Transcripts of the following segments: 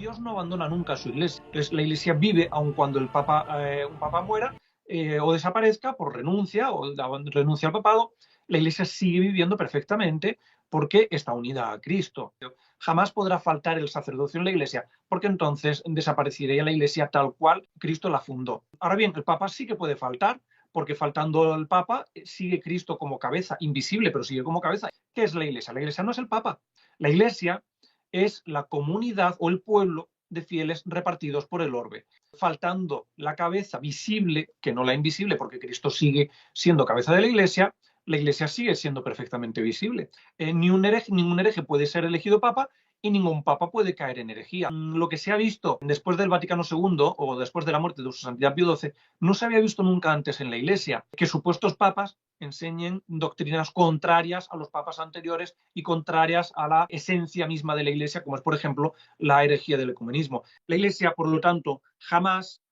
Dios no abandona nunca a su iglesia. Entonces, la iglesia vive aun cuando un papa muera o desaparezca por renuncia o renuncia al papado. La iglesia sigue viviendo perfectamente porque está unida a Cristo. Jamás podrá faltar el sacerdocio en la iglesia, porque entonces desaparecería la iglesia tal cual Cristo la fundó. Ahora bien, el papa sí que puede faltar, porque faltando el papa sigue Cristo como cabeza, invisible, pero sigue como cabeza. ¿Qué es la iglesia? La iglesia no es el papa. La iglesia es la comunidad o el pueblo de fieles repartidos por el orbe. Faltando la cabeza visible, que no la invisible, porque Cristo sigue siendo cabeza de la iglesia sigue siendo perfectamente visible. Ningún hereje puede ser elegido papa y ningún papa puede caer en herejía. Lo que se ha visto después del Vaticano II o después de la muerte de su santidad Pío XII no se había visto nunca antes en la iglesia, que supuestos papas enseñen doctrinas contrarias a los papas anteriores y contrarias a la esencia misma de la iglesia, como es, por ejemplo, la herejía del ecumenismo. La iglesia, por lo tanto, jamás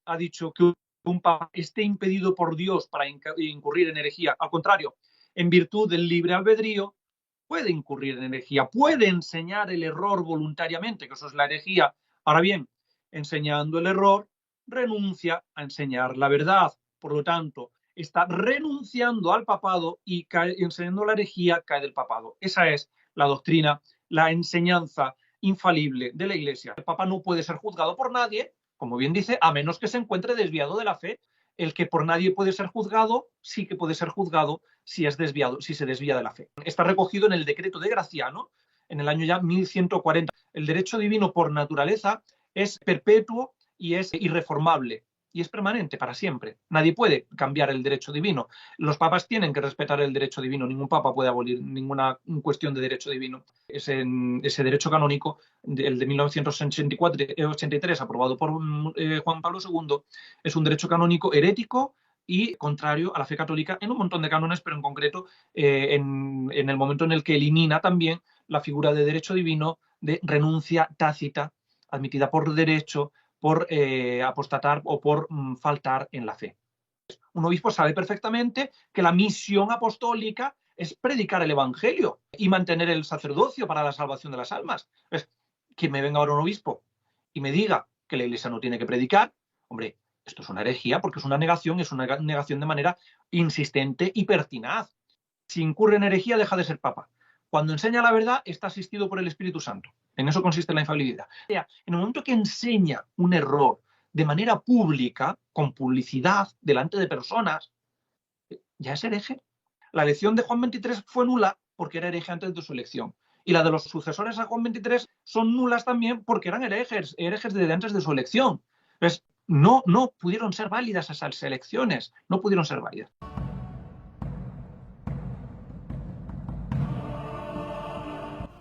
ha dicho que un papa esté impedido por Dios para incurrir en herejía. Al contrario, en virtud del libre albedrío, puede incurrir en herejía, puede enseñar el error voluntariamente, que eso es la herejía. Ahora bien, enseñando el error, renuncia a enseñar la verdad. Por lo tanto, está renunciando al papado y enseñando la herejía, cae del papado. Esa es la doctrina, la enseñanza infalible de la Iglesia. El papa no puede ser juzgado por nadie, como bien dice, a menos que se encuentre desviado de la fe. El que por nadie puede ser juzgado, sí que puede ser juzgado si se desvía de la fe. Está recogido en el decreto de Graciano, en el año ya 1140. El derecho divino por naturaleza es perpetuo y es irreformable. Y es permanente para siempre. Nadie puede cambiar el derecho divino. Los papas tienen que respetar el derecho divino. Ningún papa puede abolir ninguna cuestión de derecho divino. Ese derecho canónico, el de 1983, aprobado por Juan Pablo II, es un derecho canónico herético y contrario a la fe católica en un montón de cánones, pero en concreto en el momento en el que elimina también la figura de derecho divino de renuncia tácita, admitida por derecho, por apostatar o por faltar en la fe. Un obispo sabe perfectamente que la misión apostólica es predicar el evangelio y mantener el sacerdocio para la salvación de las almas. Pues, que me venga ahora un obispo y me diga que la iglesia no tiene que predicar, hombre, esto es una herejía porque es una negación de manera insistente y pertinaz. Si incurre en herejía, deja de ser papa. Cuando enseña la verdad, está asistido por el Espíritu Santo. En eso consiste la infalibilidad. En el momento que enseña un error de manera pública, con publicidad, delante de personas, ya es hereje. La elección de Juan XXIII fue nula porque era hereje antes de su elección. Y la de los sucesores a Juan XXIII son nulas también porque eran herejes desde antes de su elección. Entonces, no pudieron ser válidas esas elecciones, no pudieron ser válidas.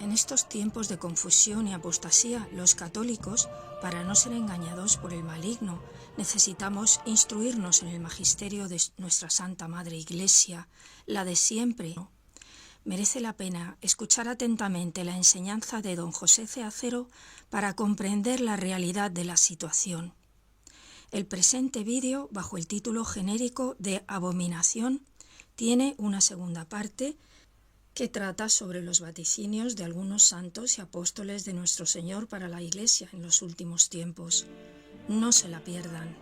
En estos tiempos de confusión y apostasía, los católicos, para no ser engañados por el maligno, necesitamos instruirnos en el magisterio de nuestra Santa Madre Iglesia, la de siempre. Merece la pena escuchar atentamente la enseñanza de don José C. Acero para comprender la realidad de la situación. El presente vídeo, bajo el título genérico de Abominación, tiene una segunda parte que trata sobre los vaticinios de algunos santos y apóstoles de nuestro Señor para la Iglesia en los últimos tiempos. No se la pierdan.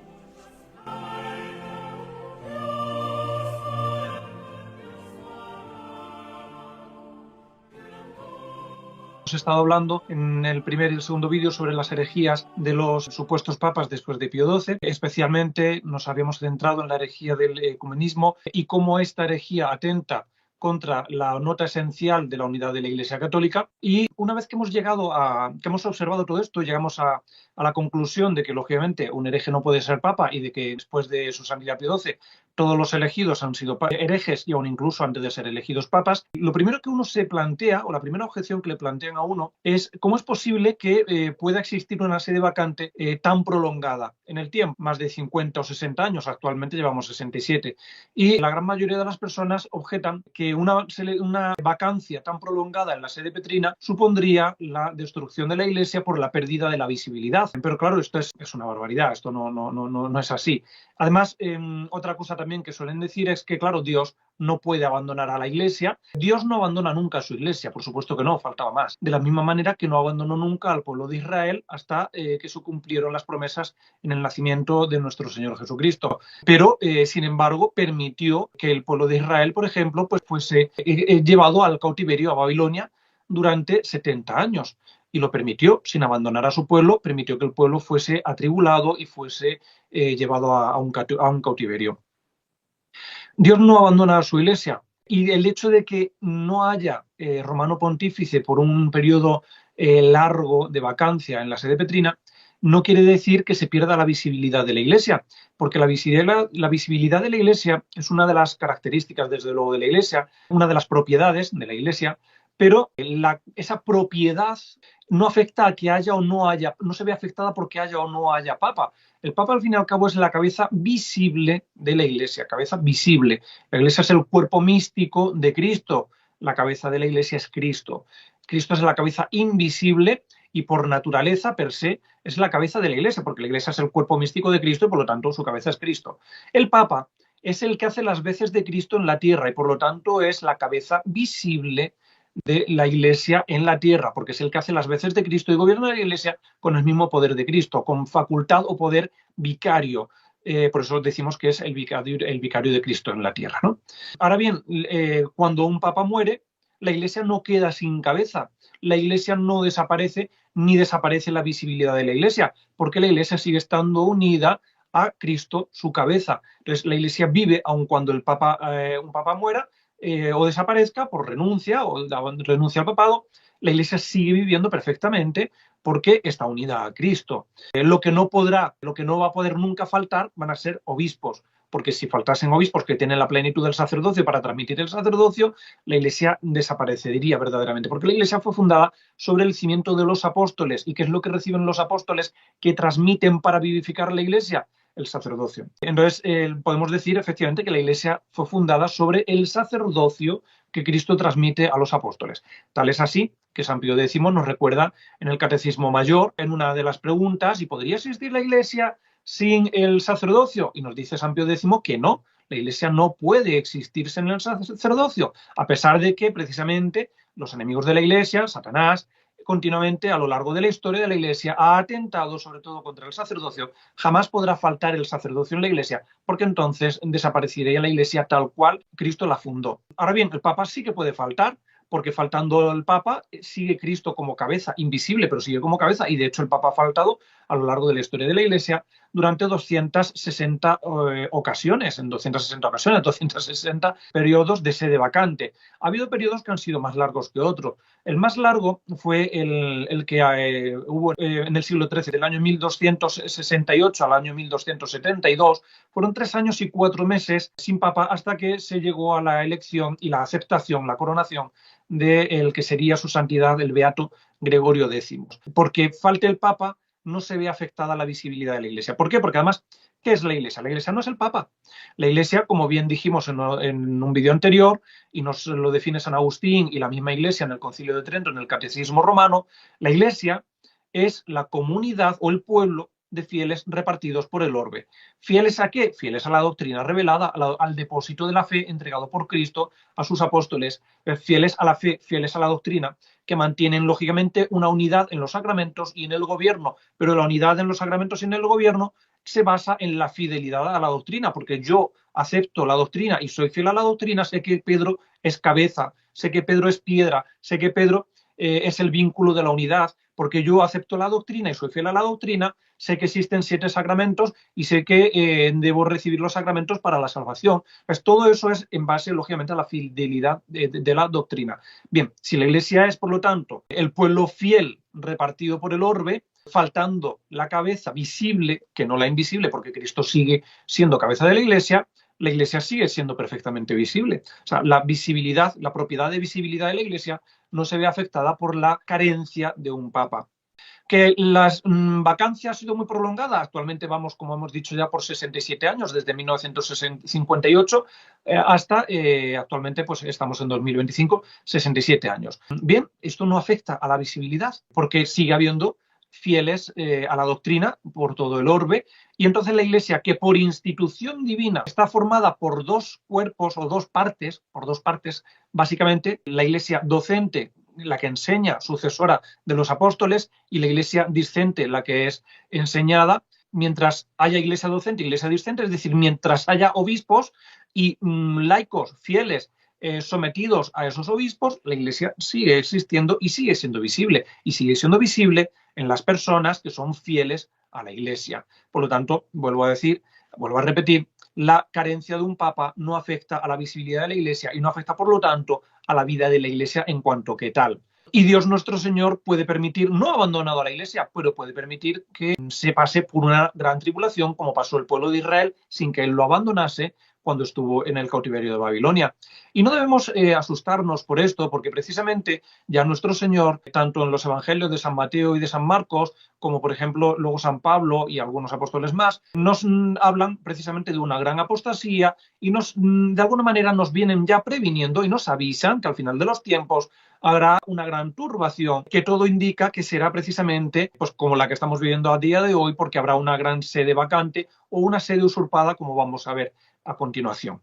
Hemos estado hablando en el primer y el segundo vídeo sobre las herejías de los supuestos papas después de Pío XII. Especialmente nos habíamos centrado en la herejía del ecumenismo y cómo esta herejía atenta contra la nota esencial de la unidad de la Iglesia Católica. Y una vez que hemos observado todo esto, llegamos a la conclusión de que, lógicamente, un hereje no puede ser papa y de que después de su santidad Pío XII todos los elegidos han sido herejes y aún incluso antes de ser elegidos papas. Lo primero que uno se plantea, o la primera objeción que le plantean a uno, es cómo es posible que pueda existir una sede vacante tan prolongada en el tiempo, más de 50 o 60 años, actualmente llevamos 67. Y la gran mayoría de las personas objetan que una vacancia tan prolongada en la sede petrina supondría supondría la destrucción de la Iglesia por la pérdida de la visibilidad. Pero claro, esto es una barbaridad, esto no es así. Además, otra cosa también que suelen decir es que, claro, Dios no puede abandonar a la Iglesia. Dios no abandona nunca a su Iglesia, por supuesto que no, faltaba más. De la misma manera que no abandonó nunca al pueblo de Israel hasta que se cumplieron las promesas en el nacimiento de nuestro Señor Jesucristo. Pero, sin embargo, permitió que el pueblo de Israel, por ejemplo, pues fuese llevado al cautiverio a Babilonia durante 70 años. Y lo permitió, sin abandonar a su pueblo, permitió que el pueblo fuese atribulado y fuese llevado a un cautiverio. Dios no abandona a su Iglesia, y el hecho de que no haya romano pontífice por un periodo largo de vacancia en la sede petrina no quiere decir que se pierda la visibilidad de la Iglesia, porque la visibilidad de la Iglesia es una de las características, desde luego, de la Iglesia, una de las propiedades de la Iglesia, pero esa propiedad no afecta a que haya o no haya, no se ve afectada porque haya o no haya papa. El papa, al fin y al cabo, es la cabeza visible de la Iglesia, cabeza visible. La Iglesia es el cuerpo místico de Cristo, la cabeza de la Iglesia es Cristo. Cristo es la cabeza invisible y por naturaleza, per se, es la cabeza de la Iglesia, porque la Iglesia es el cuerpo místico de Cristo y por lo tanto su cabeza es Cristo. El Papa es el que hace las veces de Cristo en la tierra y por lo tanto es la cabeza visible de la Iglesia en la tierra, porque es el que hace las veces de Cristo y gobierna la Iglesia con el mismo poder de Cristo, con facultad o poder vicario. Por eso decimos que es el vicario de Cristo en la tierra, ¿no? Ahora bien, cuando un papa muere, la Iglesia no queda sin cabeza, la Iglesia no desaparece, ni desaparece la visibilidad de la Iglesia, porque la Iglesia sigue estando unida a Cristo, su cabeza. Entonces, la Iglesia vive aun cuando un papa muera, o desaparezca por renuncia o renuncia al papado, la Iglesia sigue viviendo perfectamente porque está unida a Cristo. Lo que no va a poder nunca faltar van a ser obispos, porque si faltasen obispos que tienen la plenitud del sacerdocio para transmitir el sacerdocio, la Iglesia desaparecería verdaderamente, porque la Iglesia fue fundada sobre el cimiento de los apóstoles. ¿Y qué es lo que reciben los apóstoles que transmiten para vivificar la Iglesia? El sacerdocio. Entonces, podemos decir efectivamente que la Iglesia fue fundada sobre el sacerdocio que Cristo transmite a los apóstoles. Tal es así que San Pío X nos recuerda en el Catecismo Mayor, en una de las preguntas, ¿y podría existir la Iglesia sin el sacerdocio? Y nos dice San Pío X que no, la Iglesia no puede existir sin el sacerdocio, a pesar de que precisamente los enemigos de la Iglesia, Satanás, continuamente a lo largo de la historia de la Iglesia ha atentado sobre todo contra el sacerdocio. Jamás podrá faltar el sacerdocio en la Iglesia, porque entonces desaparecería la Iglesia tal cual Cristo la fundó. Ahora bien, el Papa sí que puede faltar, porque faltando el Papa sigue Cristo como cabeza, invisible, pero sigue como cabeza, y de hecho el Papa ha faltado a lo largo de la historia de la Iglesia durante 260 ocasiones, 260 periodos de sede vacante. Ha habido periodos que han sido más largos que otros. El más largo fue el que hubo en el siglo XIII, del año 1268 al año 1272. Fueron 3 años y 4 meses sin Papa hasta que se llegó a la elección y la aceptación, la coronación del que sería su santidad, el beato Gregorio X. Porque falte el Papa, no se ve afectada la visibilidad de la Iglesia. ¿Por qué? Porque además, ¿qué es la Iglesia? La Iglesia no es el Papa. La Iglesia, como bien dijimos en un vídeo anterior, y nos lo define San Agustín y la misma Iglesia en el Concilio de Trento, en el Catecismo Romano, la Iglesia es la comunidad o el pueblo de fieles repartidos por el orbe. ¿Fieles a qué? Fieles a la doctrina revelada, al depósito de la fe entregado por Cristo a sus apóstoles, fieles a la fe, fieles a la doctrina, que mantienen lógicamente una unidad en los sacramentos y en el gobierno, pero la unidad en los sacramentos y en el gobierno se basa en la fidelidad a la doctrina, porque yo acepto la doctrina y soy fiel a la doctrina, sé que Pedro es cabeza, sé que Pedro es piedra, sé que Pedro es el vínculo de la unidad, porque yo acepto la doctrina y soy fiel a la doctrina, sé que existen 7 sacramentos y sé que debo recibir los sacramentos para la salvación. Pues todo eso es en base, lógicamente, a la fidelidad de la doctrina. Bien, si la Iglesia es, por lo tanto, el pueblo fiel repartido por el orbe, faltando la cabeza visible, que no la invisible, porque Cristo sigue siendo cabeza de la Iglesia sigue siendo perfectamente visible. O sea, la visibilidad, la propiedad de visibilidad de la Iglesia no se ve afectada por la carencia de un papa. Que las vacancia ha sido muy prolongada. Actualmente vamos, como hemos dicho, ya por 67 años, desde 1958 hasta actualmente pues estamos en 2025, 67 años. Bien, esto no afecta a la visibilidad porque sigue habiendo fieles a la doctrina por todo el orbe, y entonces la Iglesia, que por institución divina está formada por dos cuerpos o por dos partes, básicamente la Iglesia docente, la que enseña, sucesora de los apóstoles, y la Iglesia discente, la que es enseñada. Mientras haya Iglesia docente y Iglesia discente, es decir, mientras haya obispos y laicos fieles sometidos a esos obispos, la Iglesia sigue existiendo y sigue siendo visible. Y sigue siendo visible en las personas que son fieles a la Iglesia. Por lo tanto, vuelvo a repetir, la carencia de un papa no afecta a la visibilidad de la Iglesia y no afecta, por lo tanto, a la vida de la Iglesia en cuanto que tal. Y Dios nuestro Señor puede permitir, no ha abandonado a la Iglesia, pero puede permitir que se pase por una gran tribulación, como pasó el pueblo de Israel, sin que Él lo abandonase cuando estuvo en el cautiverio de Babilonia. Y no debemos asustarnos por esto, porque precisamente ya nuestro Señor, tanto en los evangelios de San Mateo y de San Marcos, como por ejemplo luego San Pablo y algunos apóstoles más, nos hablan precisamente de una gran apostasía y de alguna manera nos vienen ya previniendo y nos avisan que al final de los tiempos habrá una gran turbación, que todo indica que será precisamente pues como la que estamos viviendo a día de hoy, porque habrá una gran sede vacante o una sede usurpada, como vamos a ver a continuación.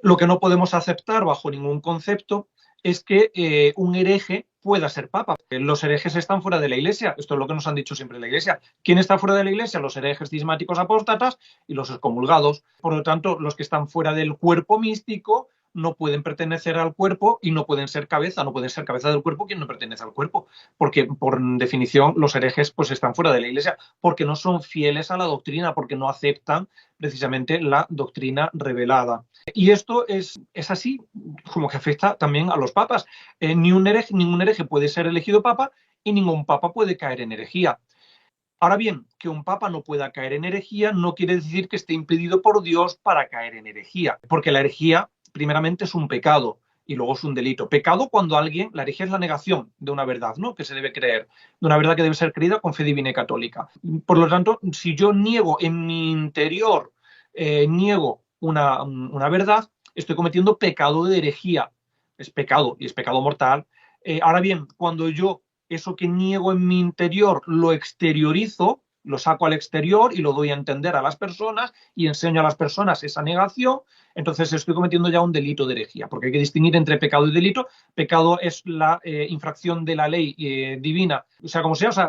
Lo que no podemos aceptar bajo ningún concepto es que un hereje pueda ser papa. Los herejes están fuera de la Iglesia. Esto es lo que nos han dicho siempre la Iglesia. ¿Quién está fuera de la Iglesia? Los herejes cismáticos apóstatas y los excomulgados. Por lo tanto, los que están fuera del cuerpo místico no pueden pertenecer al cuerpo y no pueden ser cabeza del cuerpo quien no pertenece al cuerpo, porque por definición los herejes pues están fuera de la Iglesia, porque no son fieles a la doctrina, porque no aceptan precisamente la doctrina revelada. Y esto es así como que afecta también a los papas. Ningún hereje puede ser elegido papa y ningún papa puede caer en herejía. Ahora bien, que un papa no pueda caer en herejía no quiere decir que esté impedido por Dios para caer en herejía, porque la herejía primeramente es un pecado y luego es un delito. Pecado cuando la herejía es la negación de una verdad, ¿no?, que se debe creer, de una verdad que debe ser creída con fe divina y católica. Por lo tanto, si yo niego en mi interior, niego una verdad, estoy cometiendo pecado de herejía. Es pecado y es pecado mortal. Ahora bien, cuando yo eso que niego en mi interior lo exteriorizo, lo saco al exterior y lo doy a entender a las personas y enseño a las personas esa negación, entonces estoy cometiendo ya un delito de herejía, porque hay que distinguir entre pecado y delito. Pecado es la infracción de la ley divina, o sea,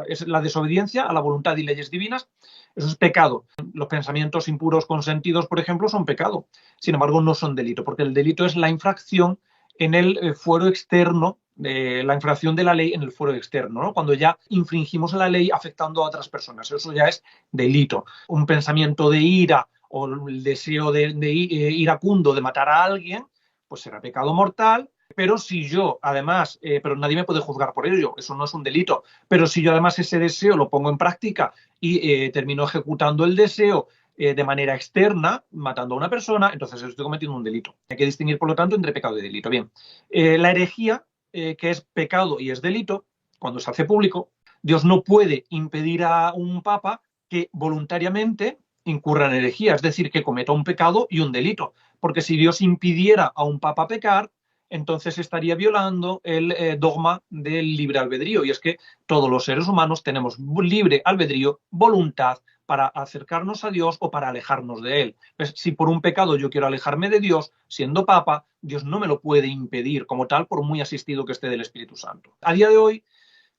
es la desobediencia a la voluntad y leyes divinas. Eso es pecado. Los pensamientos impuros consentidos, por ejemplo, son pecado. Sin embargo, no son delito, porque el delito es la infracción en el fuero externo, la infracción de la ley en el fuero externo, ¿no?, cuando ya infringimos la ley afectando a otras personas. Eso ya es delito. Un pensamiento de ira o el deseo de iracundo de matar a alguien, pues será pecado mortal. Pero si yo, además, pero nadie me puede juzgar por ello, eso no es un delito, pero si yo además ese deseo lo pongo en práctica y termino ejecutando el deseo de manera externa, matando a una persona, entonces estoy cometiendo un delito. Hay que distinguir, por lo tanto, entre pecado y delito. Bien, la herejía, que es pecado y es delito, cuando se hace público, Dios no puede impedir a un papa que voluntariamente incurra en herejía, es decir, que cometa un pecado y un delito, porque si Dios impidiera a un papa pecar, entonces estaría violando el dogma del libre albedrío, y es que todos los seres humanos tenemos libre albedrío, voluntad, para acercarnos a Dios o para alejarnos de Él. Pues, si por un pecado yo quiero alejarme de Dios, siendo papa, Dios no me lo puede impedir como tal, por muy asistido que esté del Espíritu Santo. A día de hoy,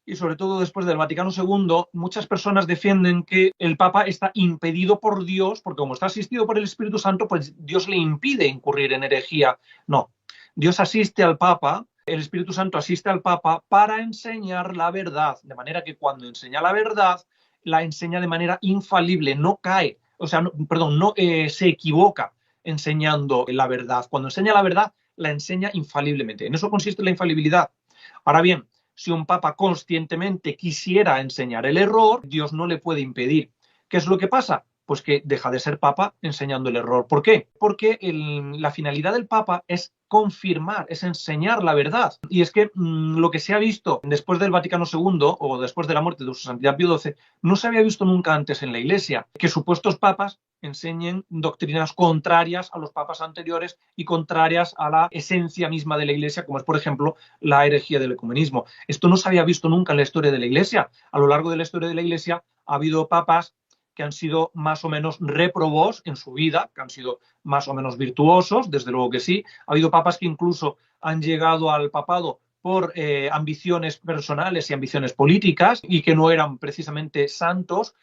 y sobre todo después del Vaticano II, muchas personas defienden que el Papa está impedido por Dios, porque como está asistido por el Espíritu Santo, pues Dios le impide incurrir en herejía. No, Dios asiste al Papa, el Espíritu Santo asiste al Papa para enseñar la verdad, de manera que cuando enseña la verdad, la enseña de manera infalible, no cae, o sea, no se equivoca enseñando la verdad. Cuando enseña la verdad, la enseña infaliblemente. En eso consiste la infalibilidad. Ahora bien, si un papa conscientemente quisiera enseñar el error, Dios no le puede impedir. ¿Qué es lo que pasa? Pues que deja de ser papa enseñando el error. ¿Por qué? Porque la finalidad del papa es confirmar, es enseñar la verdad. Y es que lo que se ha visto después del Vaticano II o después de la muerte de su santidad Pío XII, no se había visto nunca antes en la Iglesia, que supuestos papas enseñen doctrinas contrarias a los papas anteriores y contrarias a la esencia misma de la Iglesia, como es, por ejemplo, la herejía del ecumenismo. Esto no se había visto nunca en la historia de la Iglesia. A lo largo de la historia de la Iglesia ha habido papas que han sido más o menos réprobos en su vida, que han sido más o menos virtuosos, desde luego que sí. Ha habido papas que incluso han llegado al papado por ambiciones personales y ambiciones políticas y que no eran precisamente santos,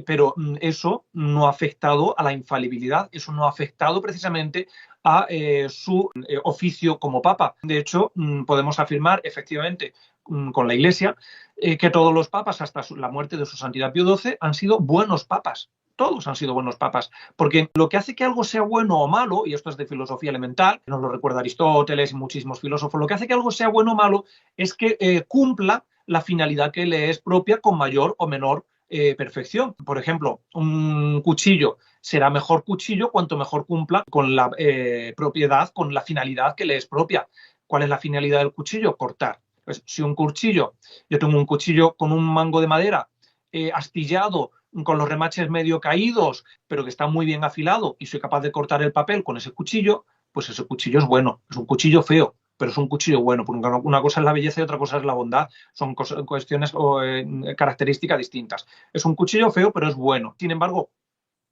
pero eso no ha afectado a la infalibilidad, eso no ha afectado precisamente a su oficio como papa. De hecho, podemos afirmar efectivamente con la Iglesia que todos los papas hasta la muerte de su santidad Pío XII han sido buenos papas. Todos han sido buenos papas, porque lo que hace que algo sea bueno o malo, y esto es de filosofía elemental, nos lo recuerda Aristóteles y muchísimos filósofos, lo que hace que algo sea bueno o malo es que cumpla la finalidad que le es propia con mayor o menor perfección. Por ejemplo, un cuchillo será mejor cuchillo cuanto mejor cumpla con la propiedad, con la finalidad que le es propia. ¿Cuál es la finalidad del cuchillo? Cortar. Pues si un cuchillo, yo tengo un cuchillo con un mango de madera astillado, con los remaches medio caídos, pero que está muy bien afilado y soy capaz de cortar el papel con ese cuchillo, pues ese cuchillo es bueno. Es un cuchillo feo, pero es un cuchillo bueno. Porque una cosa es la belleza y otra cosa es la bondad. Son cuestiones o características distintas. Es un cuchillo feo, pero es bueno. Sin embargo,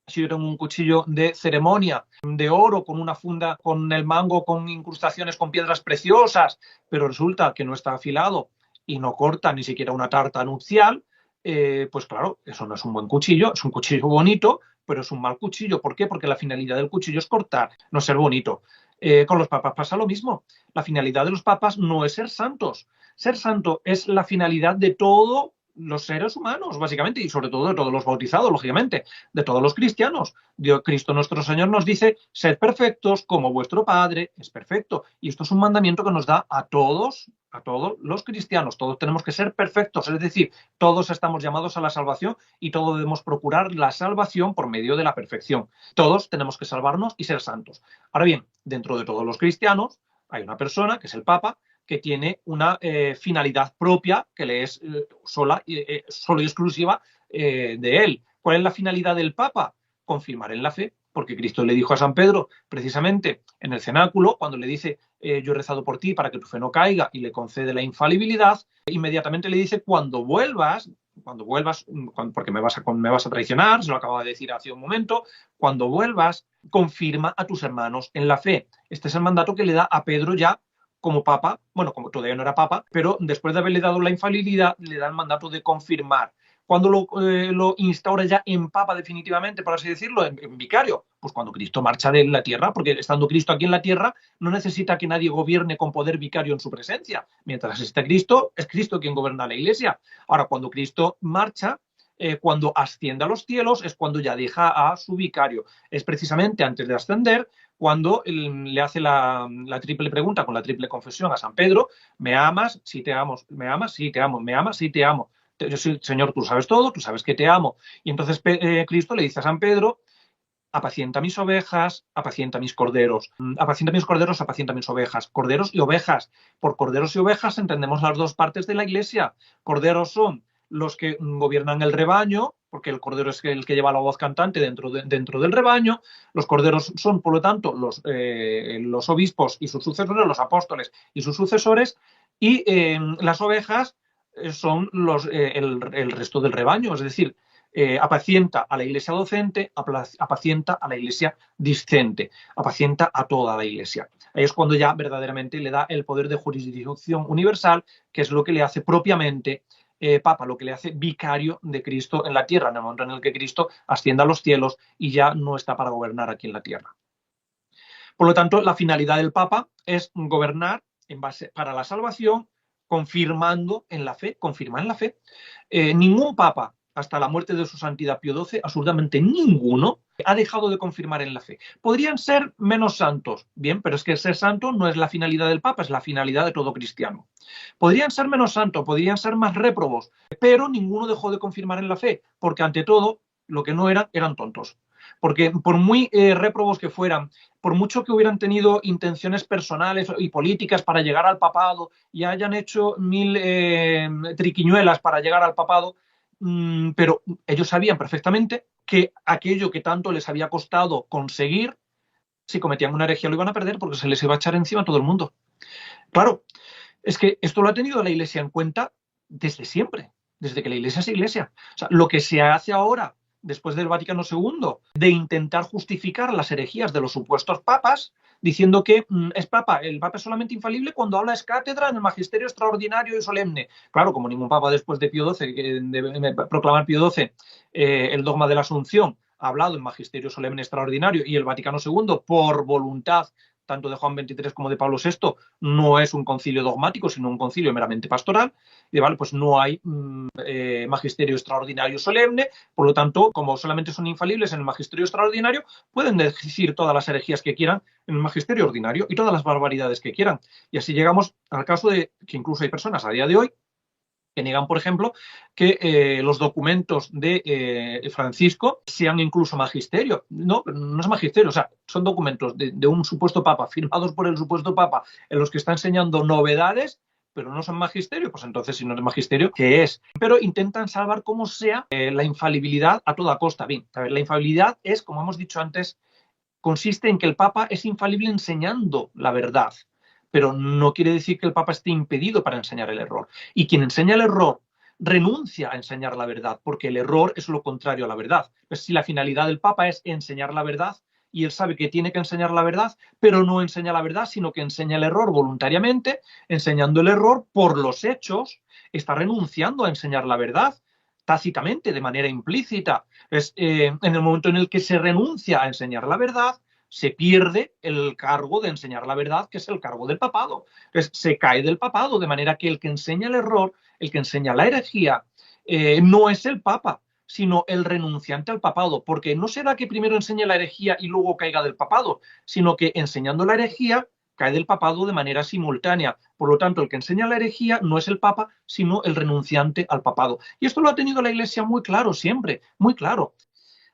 si yo tengo un cuchillo de ceremonia, de oro, con una funda, con el mango, con incrustaciones, con piedras preciosas, pero resulta que no está afilado y no corta ni siquiera una tarta nupcial, pues claro, eso no es un buen cuchillo, es un cuchillo bonito, pero es un mal cuchillo. ¿Por qué? Porque la finalidad del cuchillo es cortar, no ser bonito. Con los papas pasa lo mismo. La finalidad de los papas no es ser santos. Ser santo es la finalidad de todos los seres humanos, básicamente, y sobre todo de todos los bautizados, lógicamente, de todos los cristianos. Dios, Cristo nuestro Señor nos dice, sed perfectos como vuestro Padre es perfecto. Y esto es un mandamiento que nos da a todos los cristianos. Todos tenemos que ser perfectos, es decir, todos estamos llamados a la salvación y todos debemos procurar la salvación por medio de la perfección. Todos tenemos que salvarnos y ser santos. Ahora bien, dentro de todos los cristianos hay una persona, que es el Papa, que tiene una finalidad propia que le es solo y exclusiva de él. ¿Cuál es la finalidad del Papa? Confirmar en la fe, porque Cristo le dijo a San Pedro, precisamente en el cenáculo, cuando le dice, yo he rezado por ti para que tu fe no caiga, y le concede la infalibilidad, inmediatamente le dice, cuando vuelvas, porque me vas a traicionar, se lo acabo de decir hace un momento, cuando vuelvas, confirma a tus hermanos en la fe. Este es el mandato que le da a Pedro ya como papa, bueno, como todavía no era papa, pero después de haberle dado la infalibilidad, le da el mandato de confirmar. ¿Cuándo lo instaura ya en papa definitivamente, por así decirlo, en vicario? Pues cuando Cristo marcha de la tierra, porque estando Cristo aquí en la tierra, no necesita que nadie gobierne con poder vicario en su presencia. Mientras esté Cristo, es Cristo quien gobierna la Iglesia. Ahora, cuando Cristo marcha, cuando asciende a los cielos, es cuando ya deja a su vicario. Es precisamente antes de ascender cuando le hace la triple pregunta con la triple confesión a San Pedro, ¿me amas? Sí te amo. ¿Me amas? Sí te amo. ¿Me amas? Sí te amo. Yo soy, Señor, tú sabes todo, tú sabes que te amo. Y entonces Cristo le dice a San Pedro, apacienta mis ovejas, apacienta mis corderos. Apacienta mis corderos, apacienta mis ovejas. Corderos y ovejas. Por corderos y ovejas entendemos las dos partes de la Iglesia. Corderos son los que gobiernan el rebaño, porque el cordero es el que lleva la voz cantante dentro del rebaño. Los corderos son, por lo tanto, los obispos y sus sucesores, los apóstoles y sus sucesores, y las ovejas son el resto del rebaño, es decir, apacienta a la iglesia docente, apacienta a la iglesia discente, apacienta a toda la iglesia. Ahí es cuando ya verdaderamente le da el poder de jurisdicción universal, que es lo que le hace propiamente Papa, lo que le hace vicario de Cristo en la tierra, en el momento en el que Cristo ascienda a los cielos y ya no está para gobernar aquí en la tierra. Por lo tanto, la finalidad del Papa es gobernar en base para la salvación, confirmando en la fe, confirmar en la fe. Ningún Papa, hasta la muerte de su santidad Pío XII, absolutamente ninguno, ha dejado de confirmar en la fe. Podrían ser menos santos, bien, pero es que ser santo no es la finalidad del Papa, es la finalidad de todo cristiano. Podrían ser menos santos, podrían ser más réprobos, pero ninguno dejó de confirmar en la fe, porque ante todo, lo que no eran tontos. porque por muy réprobos que fueran, por mucho que hubieran tenido intenciones personales y políticas para llegar al papado y hayan hecho mil triquiñuelas para llegar al papado, pero ellos sabían perfectamente que aquello que tanto les había costado conseguir, si cometían una herejía lo iban a perder porque se les iba a echar encima a todo el mundo. Claro, es que esto lo ha tenido la Iglesia en cuenta desde siempre, desde que la Iglesia es Iglesia. O sea, lo que se hace ahora, después del Vaticano II, de intentar justificar las herejías de los supuestos papas, diciendo que es papa, el papa es solamente infalible cuando habla es cátedra en el magisterio extraordinario y solemne. Claro, como ningún papa después de Pío XII, de proclamar Pío XII el dogma de la Asunción, ha hablado en magisterio solemne extraordinario, y el Vaticano II, por voluntad tanto de Juan XXIII como de Pablo VI, no es un concilio dogmático, sino un concilio meramente pastoral, y vale, pues no hay magisterio extraordinario solemne, por lo tanto, como solamente son infalibles en el magisterio extraordinario, pueden decir todas las herejías que quieran en el magisterio ordinario y todas las barbaridades que quieran. Y así llegamos al caso de que incluso hay personas a día de hoy que niegan, por ejemplo, que los documentos de Francisco sean incluso magisterio. No, no es magisterio, o sea, son documentos de un supuesto papa, firmados por el supuesto papa, en los que está enseñando novedades, pero no son magisterio. Pues entonces, si no es magisterio, ¿qué es? Pero intentan salvar como sea la infalibilidad a toda costa. Bien, a ver, la infalibilidad es, como hemos dicho antes, consiste en que el papa es infalible enseñando la verdad, pero no quiere decir que el papa esté impedido para enseñar el error. Y quien enseña el error renuncia a enseñar la verdad, porque el error es lo contrario a la verdad. Pues si la finalidad del papa es enseñar la verdad, y él sabe que tiene que enseñar la verdad, pero no enseña la verdad, sino que enseña el error voluntariamente, enseñando el error por los hechos, está renunciando a enseñar la verdad tácitamente, de manera implícita. En el momento en el que se renuncia a enseñar la verdad, se pierde el cargo de enseñar la verdad, que es el cargo del papado. Entonces, se cae del papado, de manera que el que enseña el error, el que enseña la herejía, no es el papa, sino el renunciante al papado, porque no será que primero enseñe la herejía y luego caiga del papado, sino que enseñando la herejía cae del papado de manera simultánea. Por lo tanto, el que enseña la herejía no es el papa, sino el renunciante al papado. Y esto lo ha tenido la Iglesia muy claro siempre, muy claro.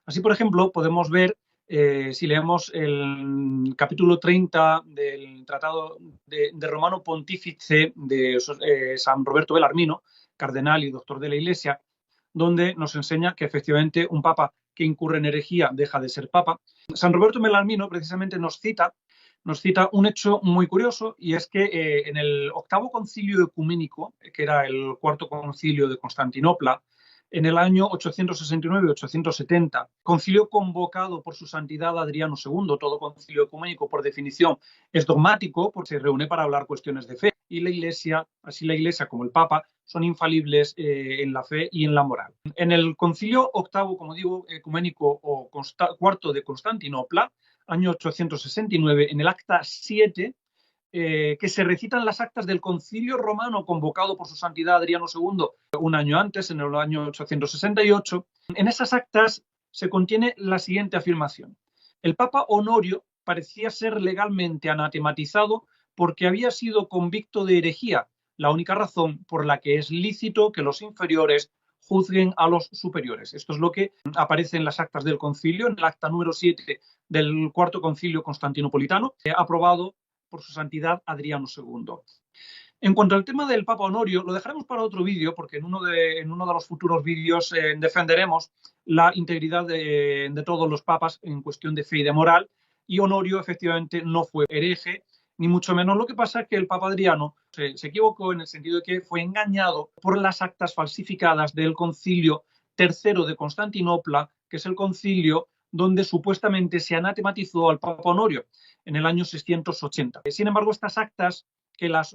Así, por ejemplo, podemos ver, si leemos el capítulo 30 del Tratado de Romano Pontífice de San Roberto Belarmino, cardenal y doctor de la Iglesia, donde nos enseña que efectivamente un papa que incurre en herejía deja de ser papa. San Roberto Belarmino precisamente nos cita un hecho muy curioso, y es que en el octavo concilio ecuménico, que era el cuarto concilio de Constantinopla, en el año 869-870, concilio convocado por su santidad Adriano II. Todo concilio ecuménico, por definición, es dogmático porque se reúne para hablar cuestiones de fe, y la Iglesia, así la Iglesia como el Papa, son infalibles en la fe y en la moral. En el concilio octavo, como digo, ecuménico o cuarto de Constantinopla, año 869, en el acta 7, que se recitan las actas del concilio romano convocado por su santidad Adriano II un año antes, en el año 868. En esas actas se contiene la siguiente afirmación: el Papa Honorio parecía ser legalmente anatematizado porque había sido convicto de herejía, la única razón por la que es lícito que los inferiores juzguen a los superiores. Esto es lo que aparece en las actas del concilio, en el acta número 7 del cuarto concilio constantinopolitano, aprobado por su santidad Adriano II. En cuanto al tema del Papa Honorio, lo dejaremos para otro vídeo, porque en uno de los futuros vídeos defenderemos la integridad de todos los papas en cuestión de fe y de moral, y Honorio efectivamente no fue hereje, ni mucho menos. Lo que pasa es que el Papa Adriano se equivocó en el sentido de que fue engañado por las actas falsificadas del concilio tercero de Constantinopla, que es el concilio donde supuestamente se anatematizó al Papa Honorio en el año 680. Sin embargo, estas actas, que la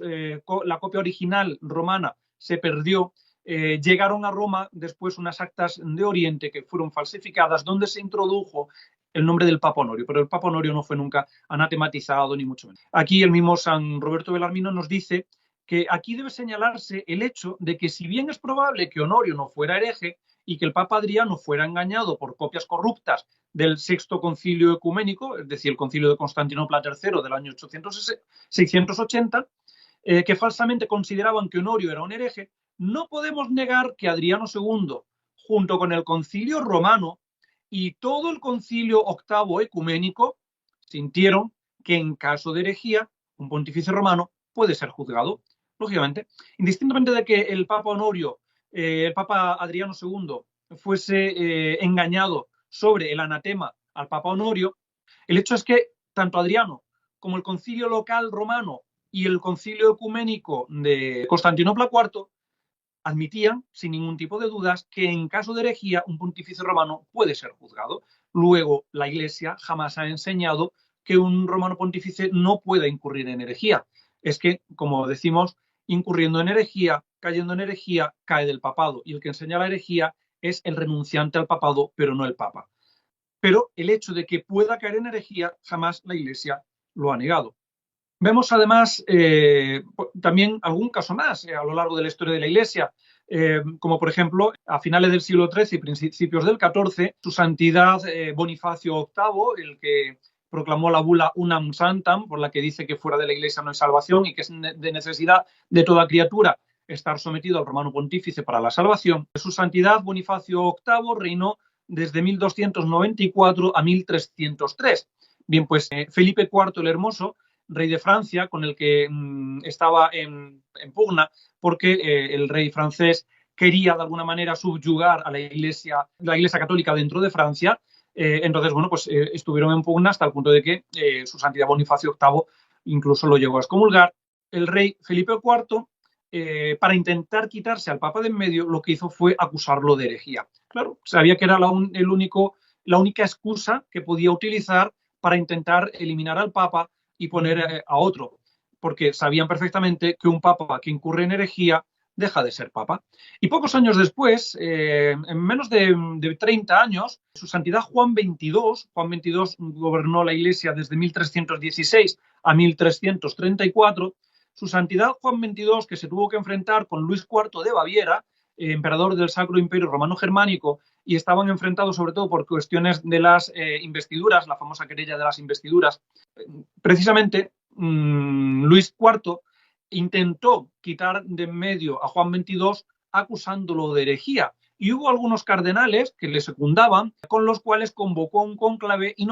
copia original romana se perdió, llegaron a Roma después unas actas de Oriente que fueron falsificadas, donde se introdujo el nombre del Papa Honorio, pero el Papa Honorio no fue nunca anatematizado, ni mucho menos. Aquí el mismo San Roberto Belarmino nos dice que aquí debe señalarse el hecho de que, si bien es probable que Honorio no fuera hereje y que el Papa Adriano fuera engañado por copias corruptas del sexto concilio ecuménico, es decir, el concilio de Constantinopla III del año 680, que falsamente consideraban que Honorio era un hereje, no podemos negar que Adriano II, junto con el concilio romano, y todo el concilio octavo ecuménico sintieron que en caso de herejía, un pontífice romano puede ser juzgado, lógicamente, indistintamente de que el Papa Honorio, el Papa Adriano II, fuese engañado sobre el anatema al Papa Honorio. El hecho es que tanto Adriano como el concilio local romano y el concilio ecuménico de Constantinopla IV admitían, sin ningún tipo de dudas, que en caso de herejía un pontífice romano puede ser juzgado. Luego, la Iglesia jamás ha enseñado que un romano pontífice no pueda incurrir en herejía. Es que, como decimos, incurriendo en herejía, cayendo en herejía, cae del papado. Y el que enseña la herejía es el renunciante al papado, pero no el papa. Pero el hecho de que pueda caer en herejía, jamás la Iglesia lo ha negado. Vemos además también algún caso más a lo largo de la historia de la Iglesia, como por ejemplo a finales del siglo XIII y principios del XIV, su santidad Bonifacio VIII, el que proclamó la bula Unam Santam, por la que dice que fuera de la Iglesia no hay salvación y que es de necesidad de toda criatura estar sometido al romano pontífice para la salvación. Su santidad Bonifacio VIII reinó desde 1294 a 1303. Bien, pues Felipe IV el Hermoso, rey de Francia, con el que estaba en pugna, porque el rey francés quería de alguna manera subyugar a la Iglesia católica dentro de Francia. Entonces, bueno, pues estuvieron en pugna hasta el punto de que su santidad Bonifacio VIII incluso lo llegó a excomulgar. El rey Felipe IV, para intentar quitarse al Papa de en medio, lo que hizo fue acusarlo de herejía. Claro, sabía que era la única excusa que podía utilizar para intentar eliminar al Papa y poner a otro, porque sabían perfectamente que un papa que incurre en herejía deja de ser papa. Y pocos años después, en menos de 30 años, su santidad Juan XXII gobernó la Iglesia desde 1316 a 1334, su santidad Juan XXII, que se tuvo que enfrentar con Luis IV de Baviera, emperador del Sacro Imperio Romano Germánico, y estaban enfrentados sobre todo por cuestiones de las investiduras, la famosa querella de las investiduras. Precisamente, Luis IV intentó quitar de en medio a Juan XXII acusándolo de herejía. Y hubo algunos cardenales que le secundaban, con los cuales convocó un cónclave y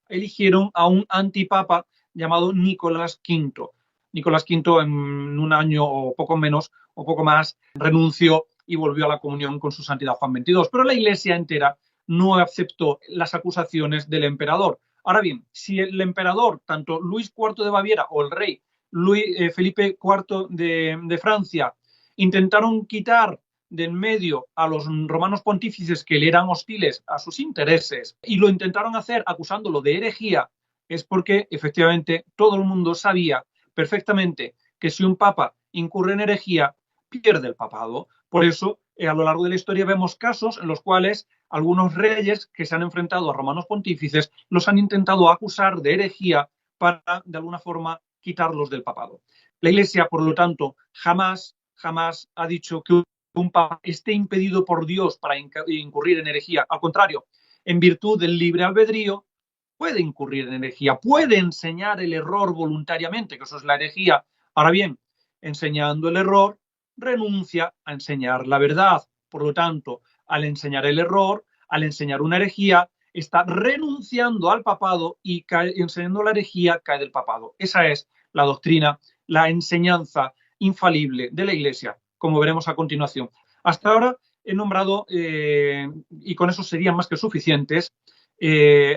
eligieron a un antipapa llamado Nicolás V. Nicolás V en un año o poco menos o poco más renunció y volvió a la comunión con su santidad Juan XXII. Pero la Iglesia entera no aceptó las acusaciones del emperador. Ahora bien, si el emperador, tanto Luis IV de Baviera o el rey Felipe IV de Francia, intentaron quitar de en medio a los romanos pontífices que le eran hostiles a sus intereses y lo intentaron hacer acusándolo de herejía, es porque efectivamente todo el mundo sabía perfectamente que si un papa incurre en herejía, pierde el papado. Por eso, a lo largo de la historia vemos casos en los cuales algunos reyes que se han enfrentado a romanos pontífices los han intentado acusar de herejía para, de alguna forma, quitarlos del papado. La Iglesia, por lo tanto, jamás ha dicho que un papa esté impedido por Dios para incurrir en herejía. Al contrario, en virtud del libre albedrío, puede incurrir en herejía, puede enseñar el error voluntariamente, que eso es la herejía. Ahora bien, enseñando el error, renuncia a enseñar la verdad. Por lo tanto, al enseñar el error, al enseñar una herejía, está renunciando al papado y enseñando la herejía, cae del papado. Esa es la doctrina, la enseñanza infalible de la Iglesia, como veremos a continuación. Hasta ahora he nombrado, y con eso serían más que suficientes,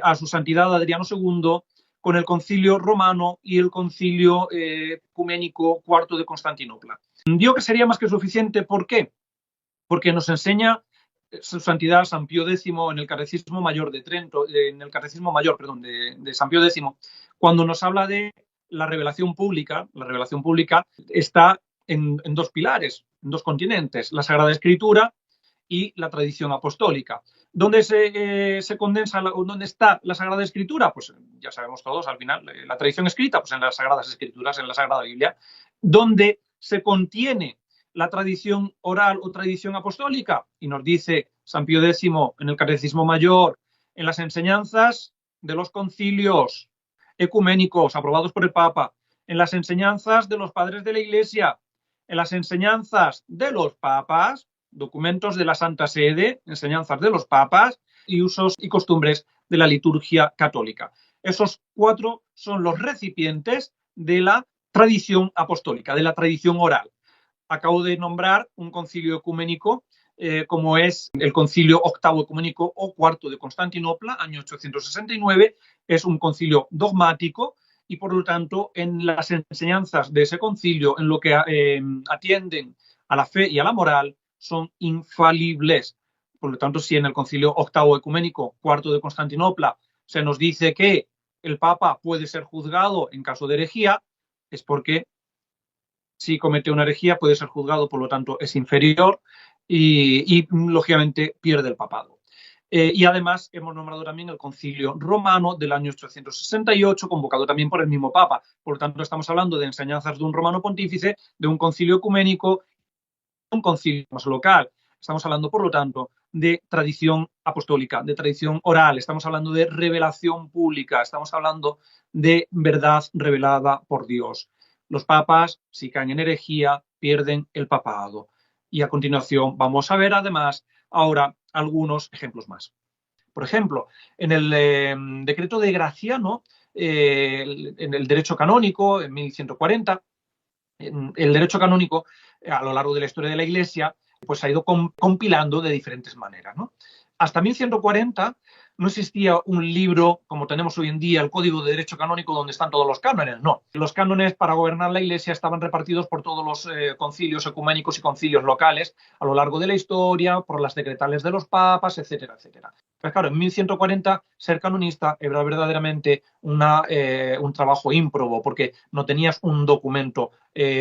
a su santidad Adriano II con el concilio romano y el concilio ecuménico IV de Constantinopla. Digo que sería más que suficiente, ¿por qué? Porque nos enseña su santidad San Pío X en el Catecismo Mayor de Trento, de San Pío X, cuando nos habla de la revelación pública está en dos pilares, en dos continentes, la Sagrada Escritura y la tradición apostólica. ¿Dónde se condensa, dónde está la Sagrada Escritura? Pues ya sabemos todos, al final, la tradición escrita, pues en las Sagradas Escrituras, en la Sagrada Biblia. ¿Dónde se contiene la tradición oral o tradición apostólica? Y nos dice San Pío X en el Catecismo Mayor, en las enseñanzas de los concilios ecuménicos aprobados por el Papa, en las enseñanzas de los padres de la Iglesia, en las enseñanzas de los papas, documentos de la Santa Sede, enseñanzas de los papas, y usos y costumbres de la liturgia católica. Esos 4 son los recipientes de la tradición apostólica, de la tradición oral. Acabo de nombrar un concilio ecuménico como es el concilio octavo ecuménico o cuarto de Constantinopla, año 869. Es un concilio dogmático y, por lo tanto, en las enseñanzas de ese concilio, en lo que atienden a la fe y a la moral, son infalibles. Por lo tanto, si en el concilio octavo ecuménico, cuarto de Constantinopla, se nos dice que el Papa puede ser juzgado en caso de herejía, es porque si comete una herejía puede ser juzgado, por lo tanto es inferior y lógicamente pierde el papado. Y además hemos nombrado también el Concilio Romano del año 868, convocado también por el mismo Papa. Por lo tanto, estamos hablando de enseñanzas de un romano pontífice, de un concilio ecuménico, un concilio más local. Estamos hablando, por lo tanto, de tradición apostólica, de tradición oral. Estamos hablando de revelación pública. Estamos hablando de verdad revelada por Dios. Los papas, si caen en herejía, pierden el papado. Y a continuación vamos a ver, además, ahora algunos ejemplos más. Por ejemplo, en el decreto de Graciano, en el derecho canónico, en 1140, el derecho canónico, a lo largo de la historia de la Iglesia, pues ha ido compilando de diferentes maneras, ¿no? Hasta 1140 no existía un libro como tenemos hoy en día, el Código de Derecho Canónico, donde están todos los cánones. No. Los cánones para gobernar la Iglesia estaban repartidos por todos los concilios ecuménicos y concilios locales a lo largo de la historia, por las decretales de los papas, etcétera, etcétera. Pues claro, en 1140 ser canonista era verdaderamente un trabajo ímprobo, porque no tenías un documento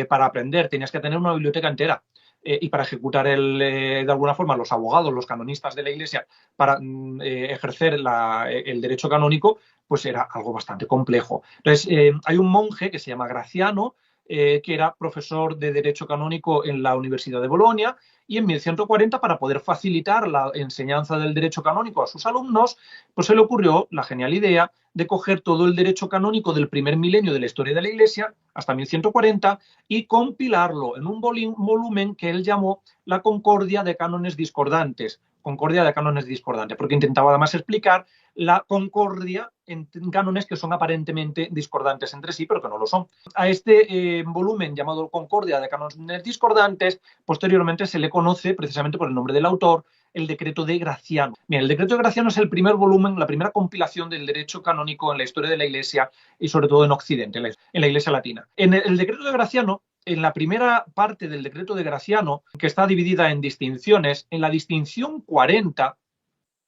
para aprender, tenías que tener una biblioteca entera. Y para ejecutar de alguna forma los abogados, los canonistas de la Iglesia, para ejercer el derecho canónico, pues era algo bastante complejo. Entonces, hay un monje que se llama Graciano, que era profesor de Derecho Canónico en la Universidad de Bolonia, y en 1140, para poder facilitar la enseñanza del derecho canónico a sus alumnos, pues se le ocurrió la genial idea de coger todo el derecho canónico del primer milenio de la historia de la Iglesia, hasta 1140, y compilarlo en un volumen que él llamó la Concordia de Cánones Discordantes. Concordia de Cánones Discordantes, porque intentaba además explicar la concordia en cánones que son aparentemente discordantes entre sí, pero que no lo son. A este volumen llamado Concordia de Cánones Discordantes, posteriormente se le conoce, precisamente por el nombre del autor, el decreto de Graciano. Bien, el decreto de Graciano es el primer volumen, la primera compilación del derecho canónico en la historia de la Iglesia y sobre todo en Occidente, en la Iglesia latina. En el decreto de Graciano, en la primera parte del decreto de Graciano, que está dividida en distinciones, en la distinción 40,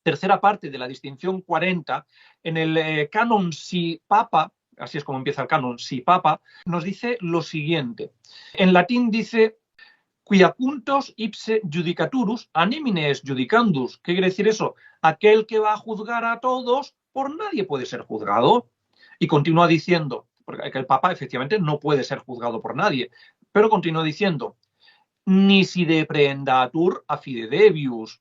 tercera parte de la distinción 40, en el canon si papa, así es como empieza el canon si papa, nos dice lo siguiente. En latín dice quiacuntos ipse judicaturus anemines judicandus. ¿Qué quiere decir eso? Aquel que va a juzgar a todos, por nadie puede ser juzgado. Y continúa diciendo, porque el Papa efectivamente no puede ser juzgado por nadie, pero continúa diciendo, ni si deprehendatur a fide debius,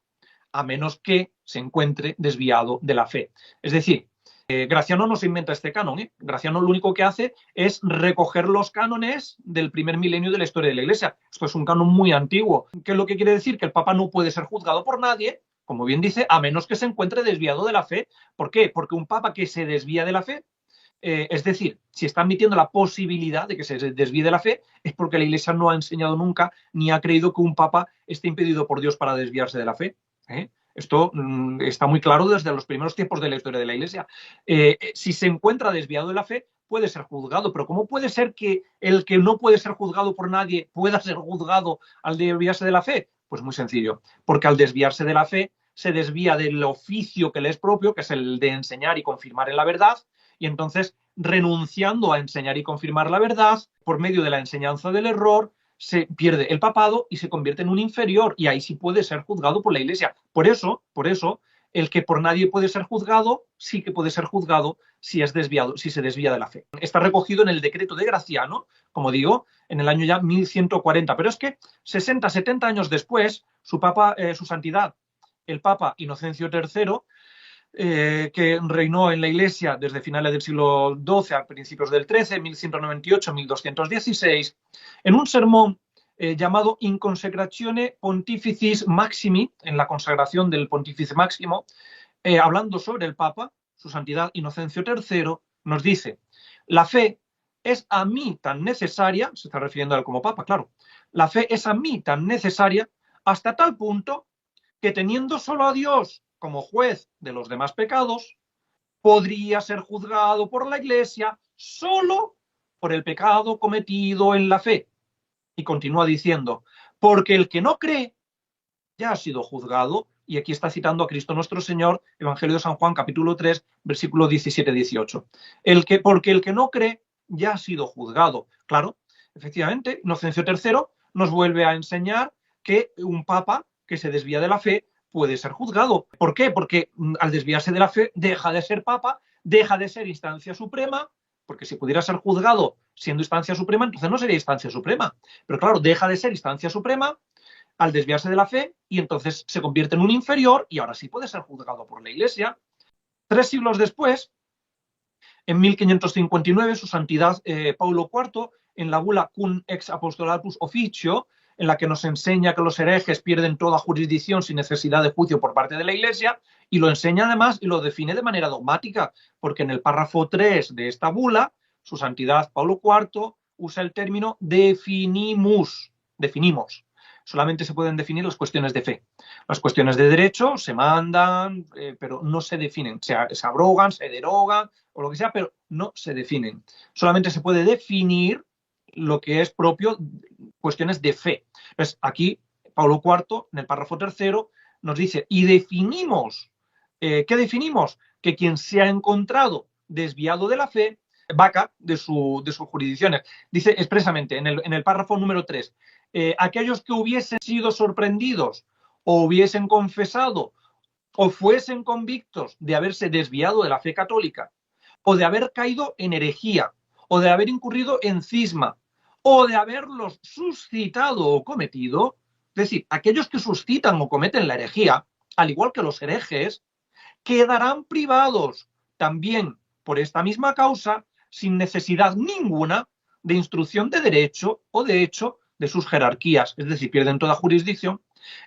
a menos que se encuentre desviado de la fe. Es decir, Graciano no se inventa este canon. Graciano lo único que hace es recoger los cánones del primer milenio de la historia de la Iglesia. Esto es un canon muy antiguo. ¿Qué es lo que quiere decir? Que el Papa no puede ser juzgado por nadie, como bien dice, a menos que se encuentre desviado de la fe. ¿Por qué? Porque un Papa que se desvía de la fe, es decir, si está admitiendo la posibilidad de que se desvíe de la fe, es porque la Iglesia no ha enseñado nunca ni ha creído que un Papa esté impedido por Dios para desviarse de la fe. Esto está muy claro desde los primeros tiempos de la historia de la Iglesia. Si se encuentra desviado de la fe, puede ser juzgado, pero ¿cómo puede ser que el que no puede ser juzgado por nadie pueda ser juzgado al desviarse de la fe? Pues muy sencillo, porque al desviarse de la fe se desvía del oficio que le es propio, que es el de enseñar y confirmar en la verdad, y entonces, renunciando a enseñar y confirmar la verdad, por medio de la enseñanza del error, se pierde el papado y se convierte en un inferior, y ahí sí puede ser juzgado por la Iglesia. Por eso, el que por nadie puede ser juzgado, sí que puede ser juzgado si es desviado, si se desvía de la fe. Está recogido en el decreto de Graciano, como digo, en el año ya 1140. Pero es que 60, 70 años después, su santidad, el Papa Inocencio III, que reinó en la Iglesia desde finales del siglo XII a principios del XIII, 1198-1216, en un sermón llamado In consecratione Pontificis Maximi, en la consagración del Pontífice Máximo, hablando sobre el Papa, su santidad Inocencio III, nos dice: la fe es a mí tan necesaria, se está refiriendo a él como Papa, claro, la fe es a mí tan necesaria hasta tal punto que teniendo solo a Dios como juez de los demás pecados, podría ser juzgado por la Iglesia solo por el pecado cometido en la fe. Y continúa diciendo: porque el que no cree ya ha sido juzgado, y aquí está citando a Cristo nuestro Señor, Evangelio de San Juan, capítulo 3, versículo 17-18. Porque el que no cree ya ha sido juzgado. Claro, efectivamente, Inocencio III nos vuelve a enseñar que un papa que se desvía de la fe puede ser juzgado. ¿Por qué? Porque al desviarse de la fe deja de ser papa, deja de ser instancia suprema, porque si pudiera ser juzgado siendo instancia suprema, entonces no sería instancia suprema. Pero claro, deja de ser instancia suprema al desviarse de la fe, y entonces se convierte en un inferior y ahora sí puede ser juzgado por la Iglesia. 3 siglos después, en 1559, su santidad Paulo IV, en la bula Cum ex apostolatus officio, en la que nos enseña que los herejes pierden toda jurisdicción sin necesidad de juicio por parte de la Iglesia, y lo enseña además y lo define de manera dogmática, porque en el párrafo 3 de esta bula, su santidad Paulo IV usa el término definimos. Solamente se pueden definir las cuestiones de fe. Las cuestiones de derecho se mandan, pero no se definen. Se abrogan, se derogan o lo que sea, pero no se definen. Solamente se puede definir lo que es propio, cuestiones de fe. Entonces, aquí Pablo IV, en el párrafo 3, nos dice: y definimos, ¿qué definimos? Que quien se ha encontrado desviado de la fe vaca de sus jurisdicciones. Dice expresamente en el párrafo número 3, aquellos que hubiesen sido sorprendidos o hubiesen confesado o fuesen convictos de haberse desviado de la fe católica, o de haber caído en herejía, o de haber incurrido en cisma, o de haberlos suscitado o cometido, es decir, aquellos que suscitan o cometen la herejía, al igual que los herejes, quedarán privados también por esta misma causa, sin necesidad ninguna de instrucción de derecho o de hecho de sus jerarquías, es decir, pierden toda jurisdicción.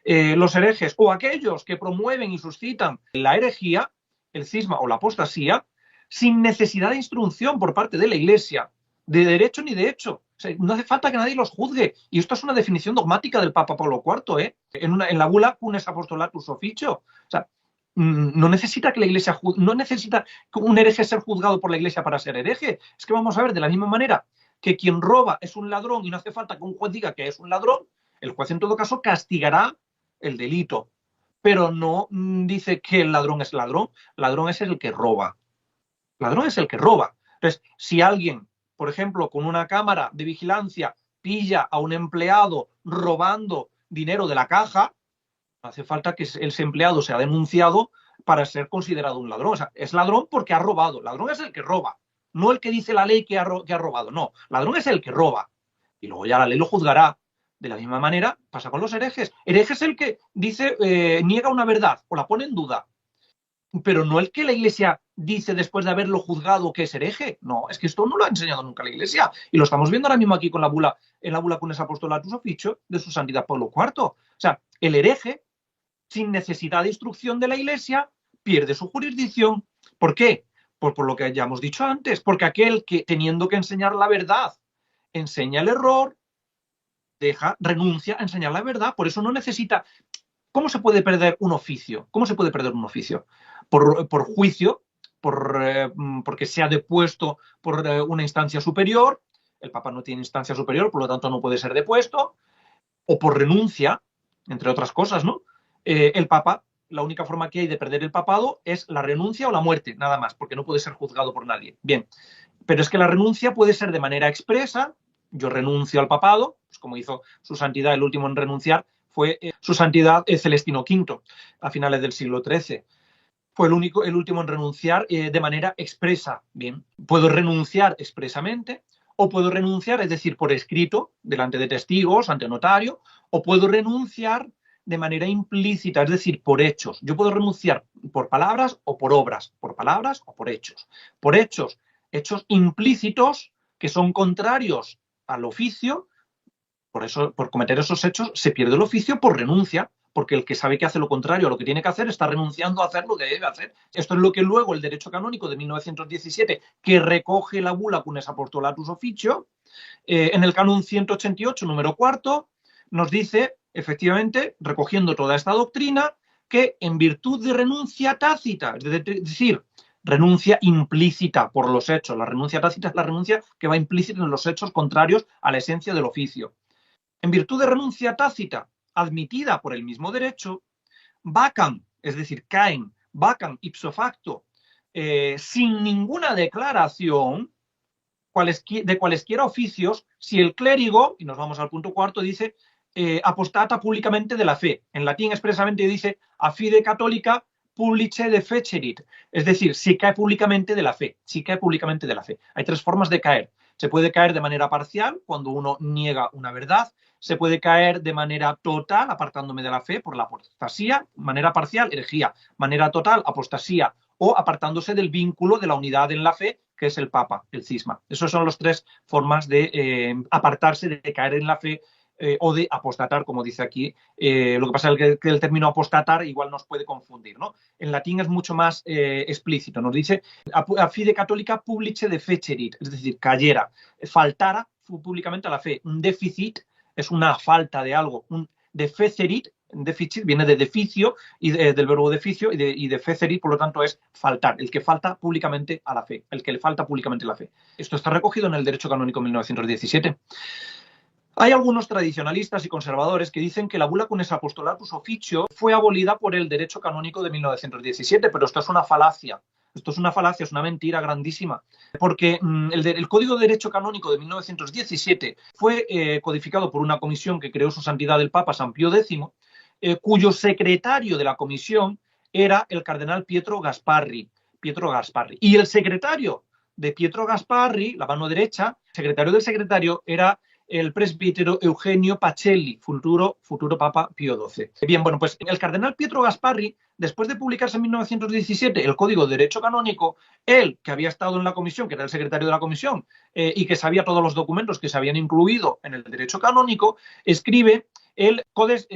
Los herejes o aquellos que promueven y suscitan la herejía, el cisma o la apostasía, sin necesidad de instrucción por parte de la Iglesia, de derecho ni de hecho. O sea, no hace falta que nadie los juzgue. Y esto es una definición dogmática del Papa Pablo IV, en la bula Cum ex apostolatus officio. O sea, no necesita que la Iglesia, no necesita un hereje ser juzgado por la Iglesia para ser hereje. Es que vamos a ver, de la misma manera que quien roba es un ladrón y no hace falta que un juez diga que es un ladrón, el juez en todo caso castigará el delito, pero no dice que el ladrón es ladrón es el que roba. Ladrón es el que roba. Entonces, si alguien, por ejemplo, con una cámara de vigilancia pilla a un empleado robando dinero de la caja, no hace falta que ese empleado sea denunciado para ser considerado un ladrón. O sea, es ladrón porque ha robado. Ladrón es el que roba, no el que dice la ley que ha robado. No, ladrón es el que roba. Y luego ya la ley lo juzgará. De la misma manera pasa con los herejes. Hereje es el que dice, niega una verdad o la pone en duda, pero no el que la Iglesia dice después de haberlo juzgado que es hereje. No, es que esto no lo ha enseñado nunca la Iglesia. Y lo estamos viendo ahora mismo aquí con la bula, en la bula Cum ex apostolatus officio de su santidad Pablo IV. O sea, el hereje, sin necesidad de instrucción de la Iglesia, pierde su jurisdicción. ¿Por qué? Pues por lo que ya hemos dicho antes, porque aquel que, teniendo que enseñar la verdad, enseña el error, renuncia a enseñar la verdad. Por eso no necesita. ¿Cómo se puede perder un oficio? ¿Cómo se puede perder un oficio? Por juicio, porque se ha depuesto por una instancia superior. El Papa no tiene instancia superior, por lo tanto no puede ser depuesto. O por renuncia, entre otras cosas, ¿no? El Papa, la única forma que hay de perder el papado es la renuncia o la muerte, nada más, porque no puede ser juzgado por nadie. Bien, pero es que la renuncia puede ser de manera expresa. Yo renuncio al papado, pues como hizo su santidad, el último en renunciar fue su santidad Celestino V, a finales del siglo XIII. Fue el último en renunciar de manera expresa. Bien, puedo renunciar expresamente, o puedo renunciar, es decir, por escrito, delante de testigos, ante notario, o puedo renunciar de manera implícita, es decir, por hechos. Yo puedo renunciar por palabras o por obras, por palabras o por hechos. Por hechos implícitos que son contrarios al oficio. Por eso, por cometer esos hechos, se pierde el oficio por renuncia, porque el que sabe que hace lo contrario a lo que tiene que hacer está renunciando a hacer lo que debe hacer. Esto es lo que luego el derecho canónico de 1917, que recoge la bula Cunes Apostolatus Officio, en el canon 188, número cuarto, nos dice, efectivamente, recogiendo toda esta doctrina, que en virtud de renuncia tácita, es decir, renuncia implícita por los hechos, la renuncia tácita es la renuncia que va implícita en los hechos contrarios a la esencia del oficio. En virtud de renuncia tácita admitida por el mismo derecho, vacan, es decir, caen, vacan ipso facto, sin ninguna declaración de cualesquiera oficios, si el clérigo, y nos vamos al punto cuarto, dice, apostata públicamente de la fe. En latín expresamente dice, a fide católica publice defecerit, es decir, si cae públicamente de la fe, si cae públicamente de la fe. Hay tres formas de caer. Se puede caer de manera parcial, cuando uno niega una verdad. Se puede caer de manera total, apartándome de la fe, por la apostasía. Manera parcial, herejía. Manera total, apostasía. O apartándose del vínculo de la unidad en la fe, que es el Papa, el cisma. Esas son las tres formas de apartarse, de caer en la fe, o de apostatar, como dice aquí. Lo que pasa es que el término apostatar igual nos puede confundir, ¿no? En latín es mucho más explícito. Nos dice a fide católica publice defecerit, es decir, cayera, faltara públicamente a la fe. Un déficit es una falta de algo. Un defecerit, déficit viene de deficio, y del verbo deficio, y defecerit, por lo tanto, es faltar, el que falta públicamente a la fe, el que le falta públicamente a la fe. Esto está recogido en el Derecho Canónico 1917. Hay algunos tradicionalistas y conservadores que dicen que la bula Cunes Apostolatus Officio fue abolida por el derecho canónico de 1917, pero esto es una falacia. Esto es una falacia, es una mentira grandísima, porque el Código de Derecho Canónico de 1917 fue codificado por una comisión que creó su santidad el Papa San Pío X, cuyo secretario de la comisión era el cardenal Pietro Gasparri. Y el secretario de Pietro Gasparri, la mano derecha, secretario del secretario, era el presbítero Eugenio Pacelli, futuro Papa Pío XII. Bien, bueno, pues el cardenal Pietro Gasparri, después de publicarse en 1917 el Código de Derecho Canónico, él, que había estado en la comisión, que era el secretario de la comisión, y que sabía todos los documentos que se habían incluido en el derecho canónico, escribe el Codex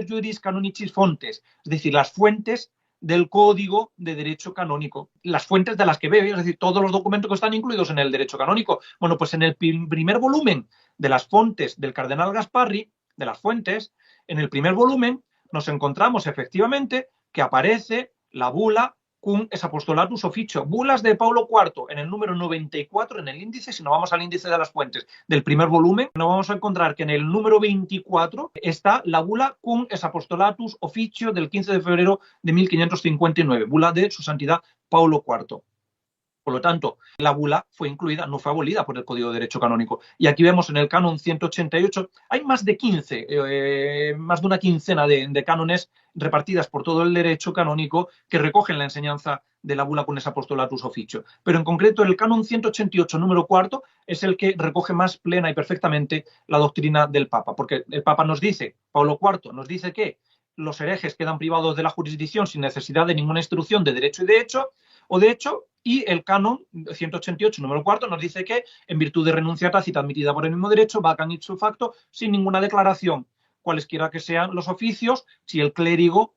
Juris Canonicis Fontes, es decir, las fuentes del Código de Derecho Canónico, las fuentes de las que bebe, es decir, todos los documentos que están incluidos en el derecho canónico. Bueno, pues en el primer volumen de las fuentes del cardenal Gasparri, de las fuentes, en el primer volumen nos encontramos efectivamente que aparece la bula Cunes Apostolatus Officio, bulas de Paulo IV, en el número 94 en el índice. Si nos vamos al índice de las fuentes del primer volumen, nos vamos a encontrar que en el número 24 está la bula Cunes Apostolatus Officio del 15 de febrero de 1559, bula de su santidad Paulo IV. Por lo tanto, la bula fue incluida, no fue abolida por el Código de Derecho Canónico. Y aquí vemos en el canon 188, hay más de 15, más de una quincena de cánones repartidas por todo el derecho canónico que recogen la enseñanza de la bula Cunes Apostolatus Officio. Pero en concreto el canon 188, número cuarto, es el que recoge más plena y perfectamente la doctrina del Papa. Porque el Papa nos dice, Pablo IV nos dice que los herejes quedan privados de la jurisdicción sin necesidad de ninguna instrucción de derecho y de hecho, y el canon 188, número cuarto, nos dice que, en virtud de renuncia tácita admitida por el mismo derecho, vacan ipso facto, sin ninguna declaración, cualesquiera que sean los oficios, si el clérigo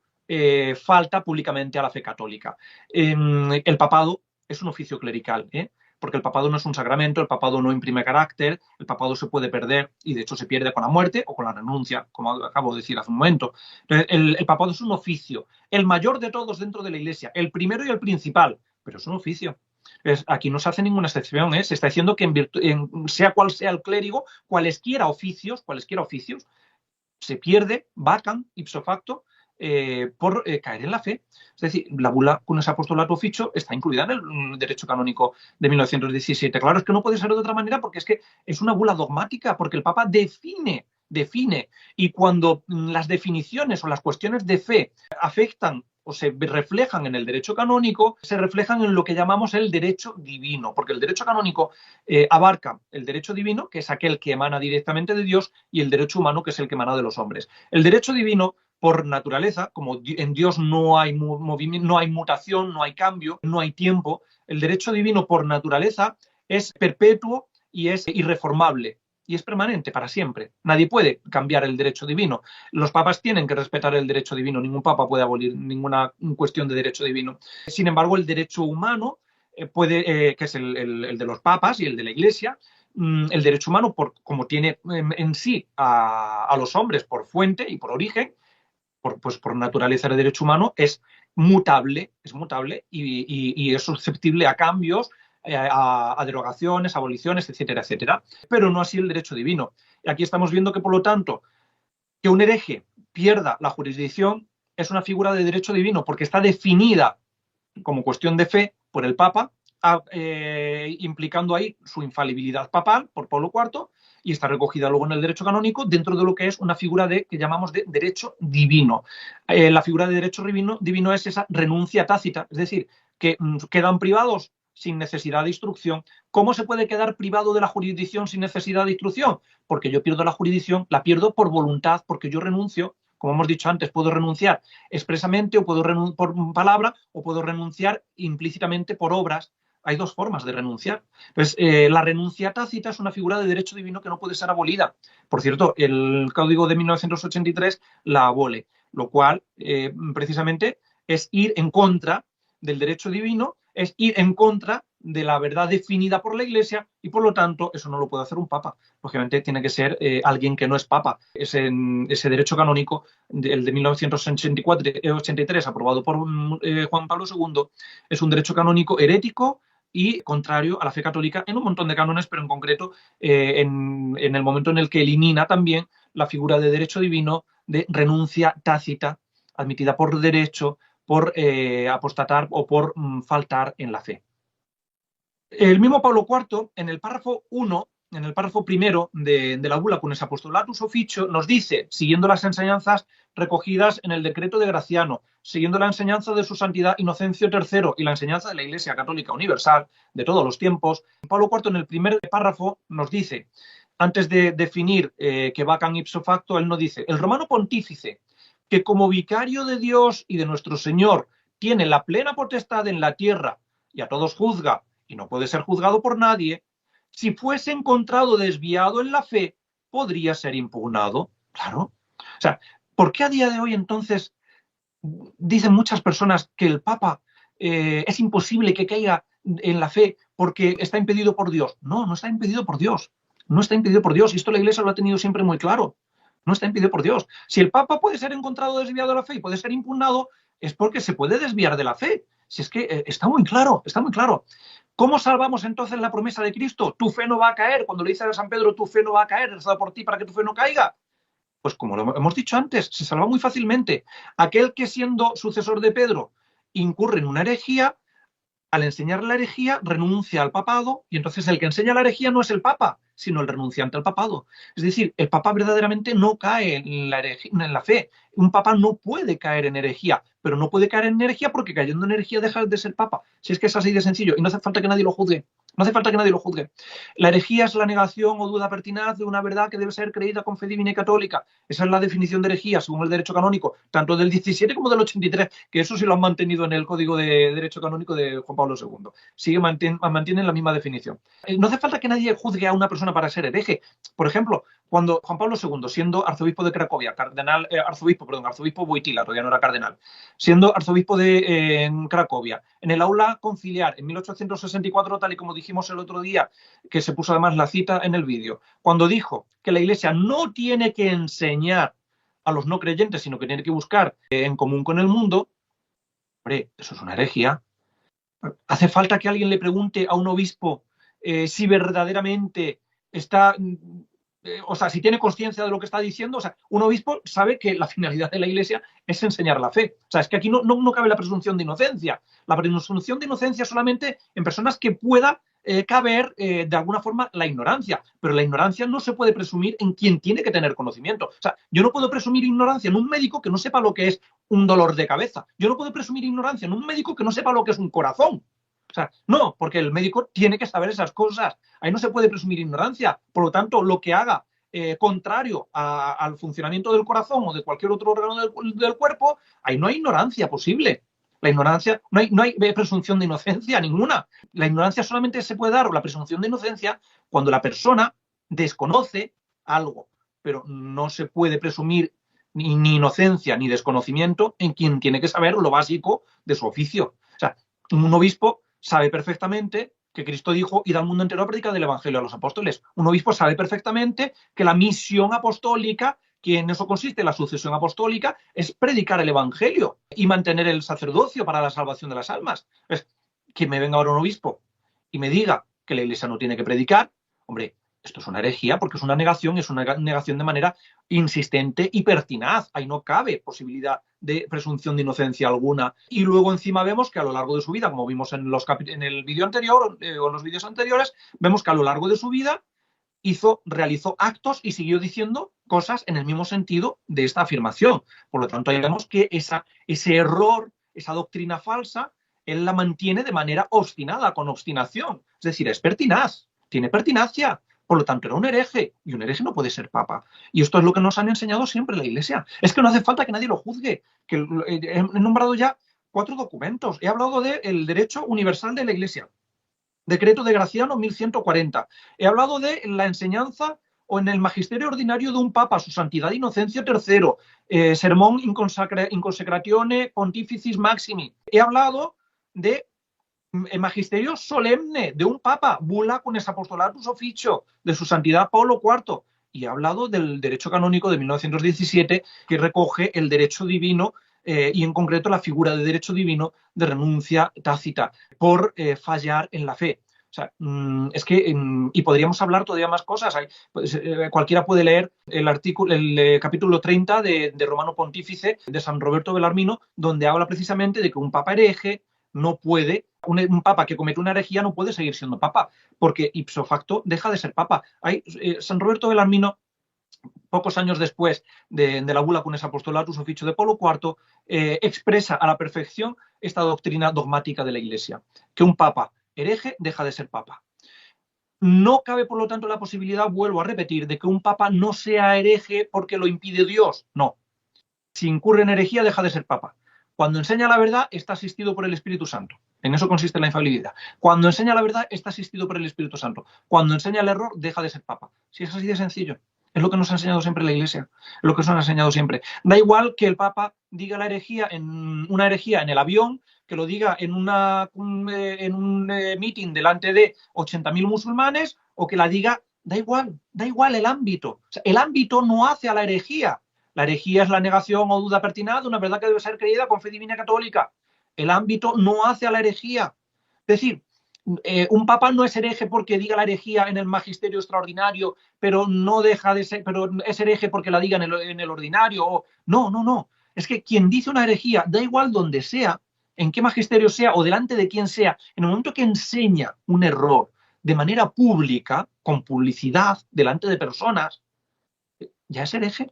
falta públicamente a la fe católica. El papado es un oficio clerical, porque el papado no es un sacramento, el papado no imprime carácter, el papado se puede perder, y de hecho se pierde con la muerte o con la renuncia, como acabo de decir hace un momento. Entonces, el papado es un oficio, el mayor de todos dentro de la Iglesia, el primero y el principal, pero es un oficio. Aquí no se hace ninguna excepción, se está diciendo que sea cual sea el clérigo, cualesquiera oficios, se pierde, vacan, ipso facto, por caer en la fe. Es decir, la bula Cunes Apostolatus Officio está incluida en el derecho canónico de 1917. Claro, es que no puede ser de otra manera porque es que es una bula dogmática, porque el Papa define, y cuando las definiciones o las cuestiones de fe afectan o se reflejan en el derecho canónico, se reflejan en lo que llamamos el derecho divino, porque el derecho canónico abarca el derecho divino, que es aquel que emana directamente de Dios, y el derecho humano, que es el que emana de los hombres. El derecho divino, por naturaleza, como en Dios no hay movimiento, no hay mutación, no hay cambio, no hay tiempo, el derecho divino por naturaleza es perpetuo y es irreformable. y es permanente para siempre. Nadie puede cambiar el derecho divino. Los papas tienen que respetar el derecho divino. Ningún papa puede abolir ninguna cuestión de derecho divino. Sin embargo, el derecho humano que es el de los papas y el de la Iglesia, el derecho humano, como tiene en sí a los hombres por fuente y por origen, por naturaleza el derecho humano, es mutable y es susceptible a cambios, a derogaciones, aboliciones, etcétera, etcétera. Pero no así el derecho divino. Y aquí estamos viendo que, por lo tanto, que un hereje pierda la jurisdicción es una figura de derecho divino porque está definida como cuestión de fe por el Papa, implicando ahí su infalibilidad papal por Pablo IV, y está recogida luego en el derecho canónico dentro de lo que es una figura que llamamos de derecho divino. La figura de derecho divino es esa renuncia tácita, es decir, que quedan privados sin necesidad de instrucción. ¿Cómo se puede quedar privado de la jurisdicción sin necesidad de instrucción? Porque yo pierdo la jurisdicción, la pierdo por voluntad, porque yo renuncio. Como hemos dicho antes, puedo renunciar expresamente o puedo por palabra o puedo renunciar implícitamente por obras. Hay dos formas de renunciar. Entonces, la renuncia tácita es una figura de derecho divino que no puede ser abolida. Por cierto, el Código de 1983 la abole, lo cual precisamente es ir en contra del derecho divino, es ir en contra de la verdad definida por la Iglesia y, por lo tanto, eso no lo puede hacer un papa. Lógicamente, tiene que ser alguien que no es papa. Ese derecho canónico, el de 1983, aprobado por Juan Pablo II, es un derecho canónico herético y contrario a la fe católica en un montón de cánones, pero en concreto en el momento en el que elimina también la figura de derecho divino de renuncia tácita, admitida por derecho, por apostatar o por faltar en la fe. El mismo Pablo IV, en el párrafo 1, en el párrafo primero de la bula Cunes Apostolatus Officio, nos dice, siguiendo las enseñanzas recogidas en el decreto de Graciano, siguiendo la enseñanza de su santidad Inocencio III y la enseñanza de la Iglesia Católica Universal de todos los tiempos, Pablo IV en el primer párrafo nos dice, antes de definir que vacan ipso facto, él nos dice, el romano pontífice, que como vicario de Dios y de nuestro Señor tiene la plena potestad en la tierra y a todos juzga y no puede ser juzgado por nadie, si fuese encontrado desviado en la fe, podría ser impugnado. Claro. O sea, ¿por qué a día de hoy entonces dicen muchas personas que el Papa es imposible que caiga en la fe porque está impedido por Dios? No, no está impedido por Dios. No está impedido por Dios. Y esto la Iglesia lo ha tenido siempre muy claro. No está impedido por Dios. Si el Papa puede ser encontrado desviado de la fe y puede ser impugnado, es porque se puede desviar de la fe. Si es que está muy claro, está muy claro. ¿Cómo salvamos entonces la promesa de Cristo? Tu fe no va a caer. Cuando le dice a San Pedro, tu fe no va a caer, rezado por ti para que tu fe no caiga. Pues como lo hemos dicho antes, se salva muy fácilmente. Aquel que siendo sucesor de Pedro incurre en una herejía, al enseñar la herejía renuncia al papado y entonces el que enseña la herejía no es el papa, sino el renunciante al papado. Es decir, el papa verdaderamente no cae en la fe. Un papa no puede caer en herejía, pero no puede caer en herejía porque cayendo en herejía deja de ser papa. Si es que es así de sencillo y no hace falta que nadie lo juzgue. No hace falta que nadie lo juzgue. La herejía es la negación o duda pertinaz de una verdad que debe ser creída con fe divina y católica. Esa es la definición de herejía según el derecho canónico, tanto del 17 como del 83, que eso sí lo han mantenido en el Código de Derecho Canónico de Juan Pablo II. Mantienen la misma definición. No hace falta que nadie juzgue a una persona para ser hereje. Por ejemplo, cuando Juan Pablo II, siendo arzobispo de Cracovia, arzobispo Wojtyła, todavía no era cardenal, siendo arzobispo de Cracovia, en el aula conciliar en 1864, tal y como dijimos el otro día, que se puso además la cita en el vídeo, cuando dijo que la Iglesia no tiene que enseñar a los no creyentes, sino que tiene que buscar en común con el mundo, hombre, eso es una herejía. ¿Hace falta que alguien le pregunte a un obispo si verdaderamente está, o sea, si tiene conciencia de lo que está diciendo? O sea, un obispo sabe que la finalidad de la Iglesia es enseñar la fe. O sea, es que aquí no cabe la presunción de inocencia. La presunción de inocencia solamente en personas que pueda caber de alguna forma la ignorancia, pero la ignorancia no se puede presumir en quien tiene que tener conocimiento. O sea, yo no puedo presumir ignorancia en un médico que no sepa lo que es un dolor de cabeza. Yo no puedo presumir ignorancia en un médico que no sepa lo que es un corazón. O sea, no, porque el médico tiene que saber esas cosas. Ahí no se puede presumir ignorancia. Por lo tanto, lo que haga contrario al funcionamiento del corazón o de cualquier otro órgano del cuerpo, ahí no hay ignorancia posible. La ignorancia, no hay presunción de inocencia ninguna. La ignorancia solamente se puede dar, o la presunción de inocencia, cuando la persona desconoce algo, pero no se puede presumir ni inocencia ni desconocimiento en quien tiene que saber lo básico de su oficio. O sea, un obispo sabe perfectamente que Cristo dijo: id al mundo entero a predicar el evangelio a los apóstoles. Un obispo sabe perfectamente que la misión apostólica, que en eso consiste la sucesión apostólica, es predicar el evangelio y mantener el sacerdocio para la salvación de las almas. Es que me venga ahora un obispo y me diga que la iglesia no tiene que predicar, hombre, esto es una herejía, porque es una negación de manera insistente y pertinaz. Ahí no cabe posibilidad de presunción de inocencia alguna. Y luego encima vemos que a lo largo de su vida, como vimos en el vídeo anterior o en los vídeos anteriores, vemos que a lo largo de su vida realizó actos y siguió diciendo cosas en el mismo sentido de esta afirmación. Por lo tanto, ahí vemos que ese error, esa doctrina falsa, él la mantiene de manera obstinada, con obstinación. Es decir, es pertinaz, tiene pertinacia. Por lo tanto, era un hereje, y un hereje no puede ser papa. Y esto es lo que nos han enseñado siempre la Iglesia. Es que no hace falta que nadie lo juzgue. He nombrado ya 4 documentos. He hablado del derecho universal de la Iglesia. Decreto de Graciano 1140. He hablado de la enseñanza o en el magisterio ordinario de un papa, su santidad Inocencio III, sermón in consecratione pontificis maximi. He hablado de el magisterio solemne de un papa, bula con apostolatus officio, de su santidad Pablo IV. Y he hablado del derecho canónico de 1917, que recoge el derecho divino y en concreto la figura de derecho divino de renuncia tácita por fallar en la fe. O sea, es que, y podríamos hablar todavía más cosas. Cualquiera puede leer el capítulo 30 de Romano Pontífice de San Roberto Belarmino, donde habla precisamente de que un papa hereje no puede, un papa que comete una herejía no puede seguir siendo papa, porque ipso facto deja de ser papa. San Roberto Belarmino, pocos años después de la bula Cunes Apostolatus Officio de Pablo IV, expresa a la perfección esta doctrina dogmática de la Iglesia, que un papa hereje deja de ser papa. No cabe, por lo tanto, la posibilidad, vuelvo a repetir, de que un papa no sea hereje porque lo impide Dios. No. Si incurre en herejía, deja de ser papa. Cuando enseña la verdad, está asistido por el Espíritu Santo. En eso consiste la infalibilidad. Cuando enseña la verdad, está asistido por el Espíritu Santo. Cuando enseña el error, deja de ser papa. Si es así de sencillo. Es lo que nos ha enseñado siempre la Iglesia. Es lo que nos ha enseñado siempre. Da igual que el Papa diga una herejía en el avión, que lo diga en un meeting delante de 80.000 musulmanes, o que la diga, da igual el ámbito. O sea, el ámbito no hace a la herejía. La herejía es la negación o duda pertinaz de una verdad que debe ser creída con fe divina católica. El ámbito no hace a la herejía. Es decir, un papa no es hereje porque diga la herejía en el magisterio extraordinario, pero no deja de ser, pero es hereje porque la diga en el ordinario. No. Es que quien dice una herejía, da igual donde sea, en qué magisterio sea o delante de quién sea, en el momento que enseña un error de manera pública, con publicidad, delante de personas, ya es hereje.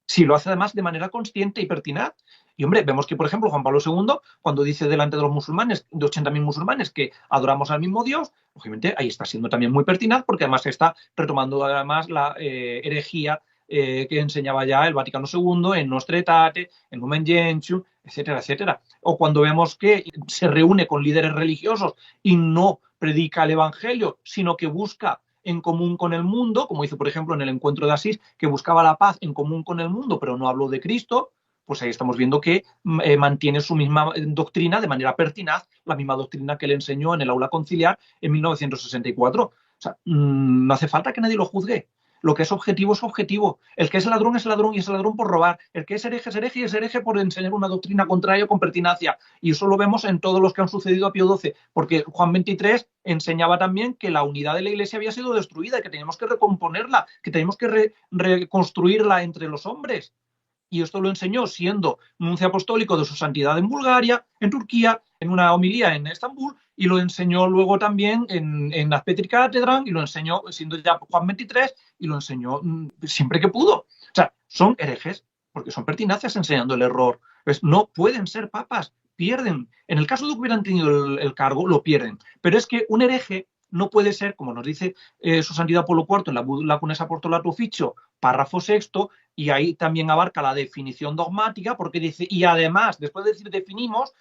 Si lo hace además de manera consciente y pertinaz. Y hombre, vemos que, por ejemplo, Juan Pablo II, cuando dice delante de los musulmanes, de 80.000 musulmanes, que adoramos al mismo Dios, lógicamente ahí está siendo también muy pertinaz, porque además está retomando además la herejía que enseñaba ya el Vaticano II en Nostra Aetate, en Lumen Gentium, etcétera, etcétera. O cuando vemos que se reúne con líderes religiosos y no predica el Evangelio, sino que busca en común con el mundo, como hizo, por ejemplo, en el encuentro de Asís, que buscaba la paz en común con el mundo, pero no habló de Cristo, pues ahí estamos viendo que mantiene su misma doctrina de manera pertinaz, la misma doctrina que le enseñó en el aula conciliar en 1964. O sea, no hace falta que nadie lo juzgue. Lo que es objetivo es objetivo. El que es ladrón y es ladrón por robar. El que es hereje y es hereje por enseñar una doctrina contraria con pertinacia. Y eso lo vemos en todos los que han sucedido a Pío XII, porque Juan XXIII enseñaba también que la unidad de la Iglesia había sido destruida y que teníamos que recomponerla, que teníamos que reconstruirla entre los hombres. Y esto lo enseñó siendo nuncio apostólico de su santidad en Bulgaria, en Turquía, en una homilía en Estambul, y lo enseñó luego también en la Petri Catedral, y lo enseñó siendo ya Juan XXIII, y lo enseñó siempre que pudo. O sea, son herejes, porque son pertinacias enseñando el error. Pues no pueden ser papas, pierden. En el caso de que hubieran tenido el cargo, lo pierden. Pero es que un hereje no puede ser, como nos dice su santidad Pablo IV en la Bula Cunes Apostolato Officio, párrafo 6, y ahí también abarca la definición dogmática, porque dice, y además, después de decir definimos,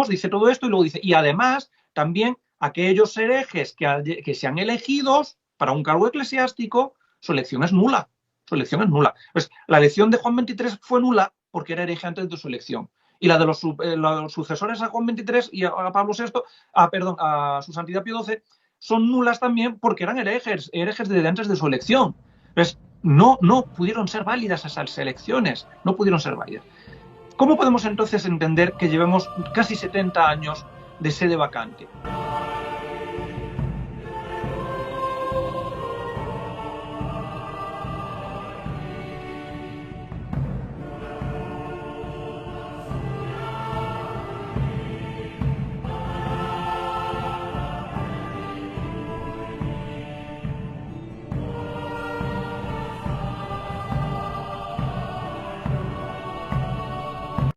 dice todo esto, y luego dice, y además, también aquellos herejes que sean elegidos, para un cargo eclesiástico, su elección es nula. Su elección es nula. Pues la elección de Juan XXIII fue nula porque era hereje antes de su elección. Y la de los sucesores a Juan XXIII y a Pablo VI, a su santidad Pío XII, son nulas también porque eran herejes desde antes de su elección. Pues no pudieron ser válidas esas elecciones, no pudieron ser válidas. ¿Cómo podemos entonces entender que llevemos casi 70 años de sede vacante?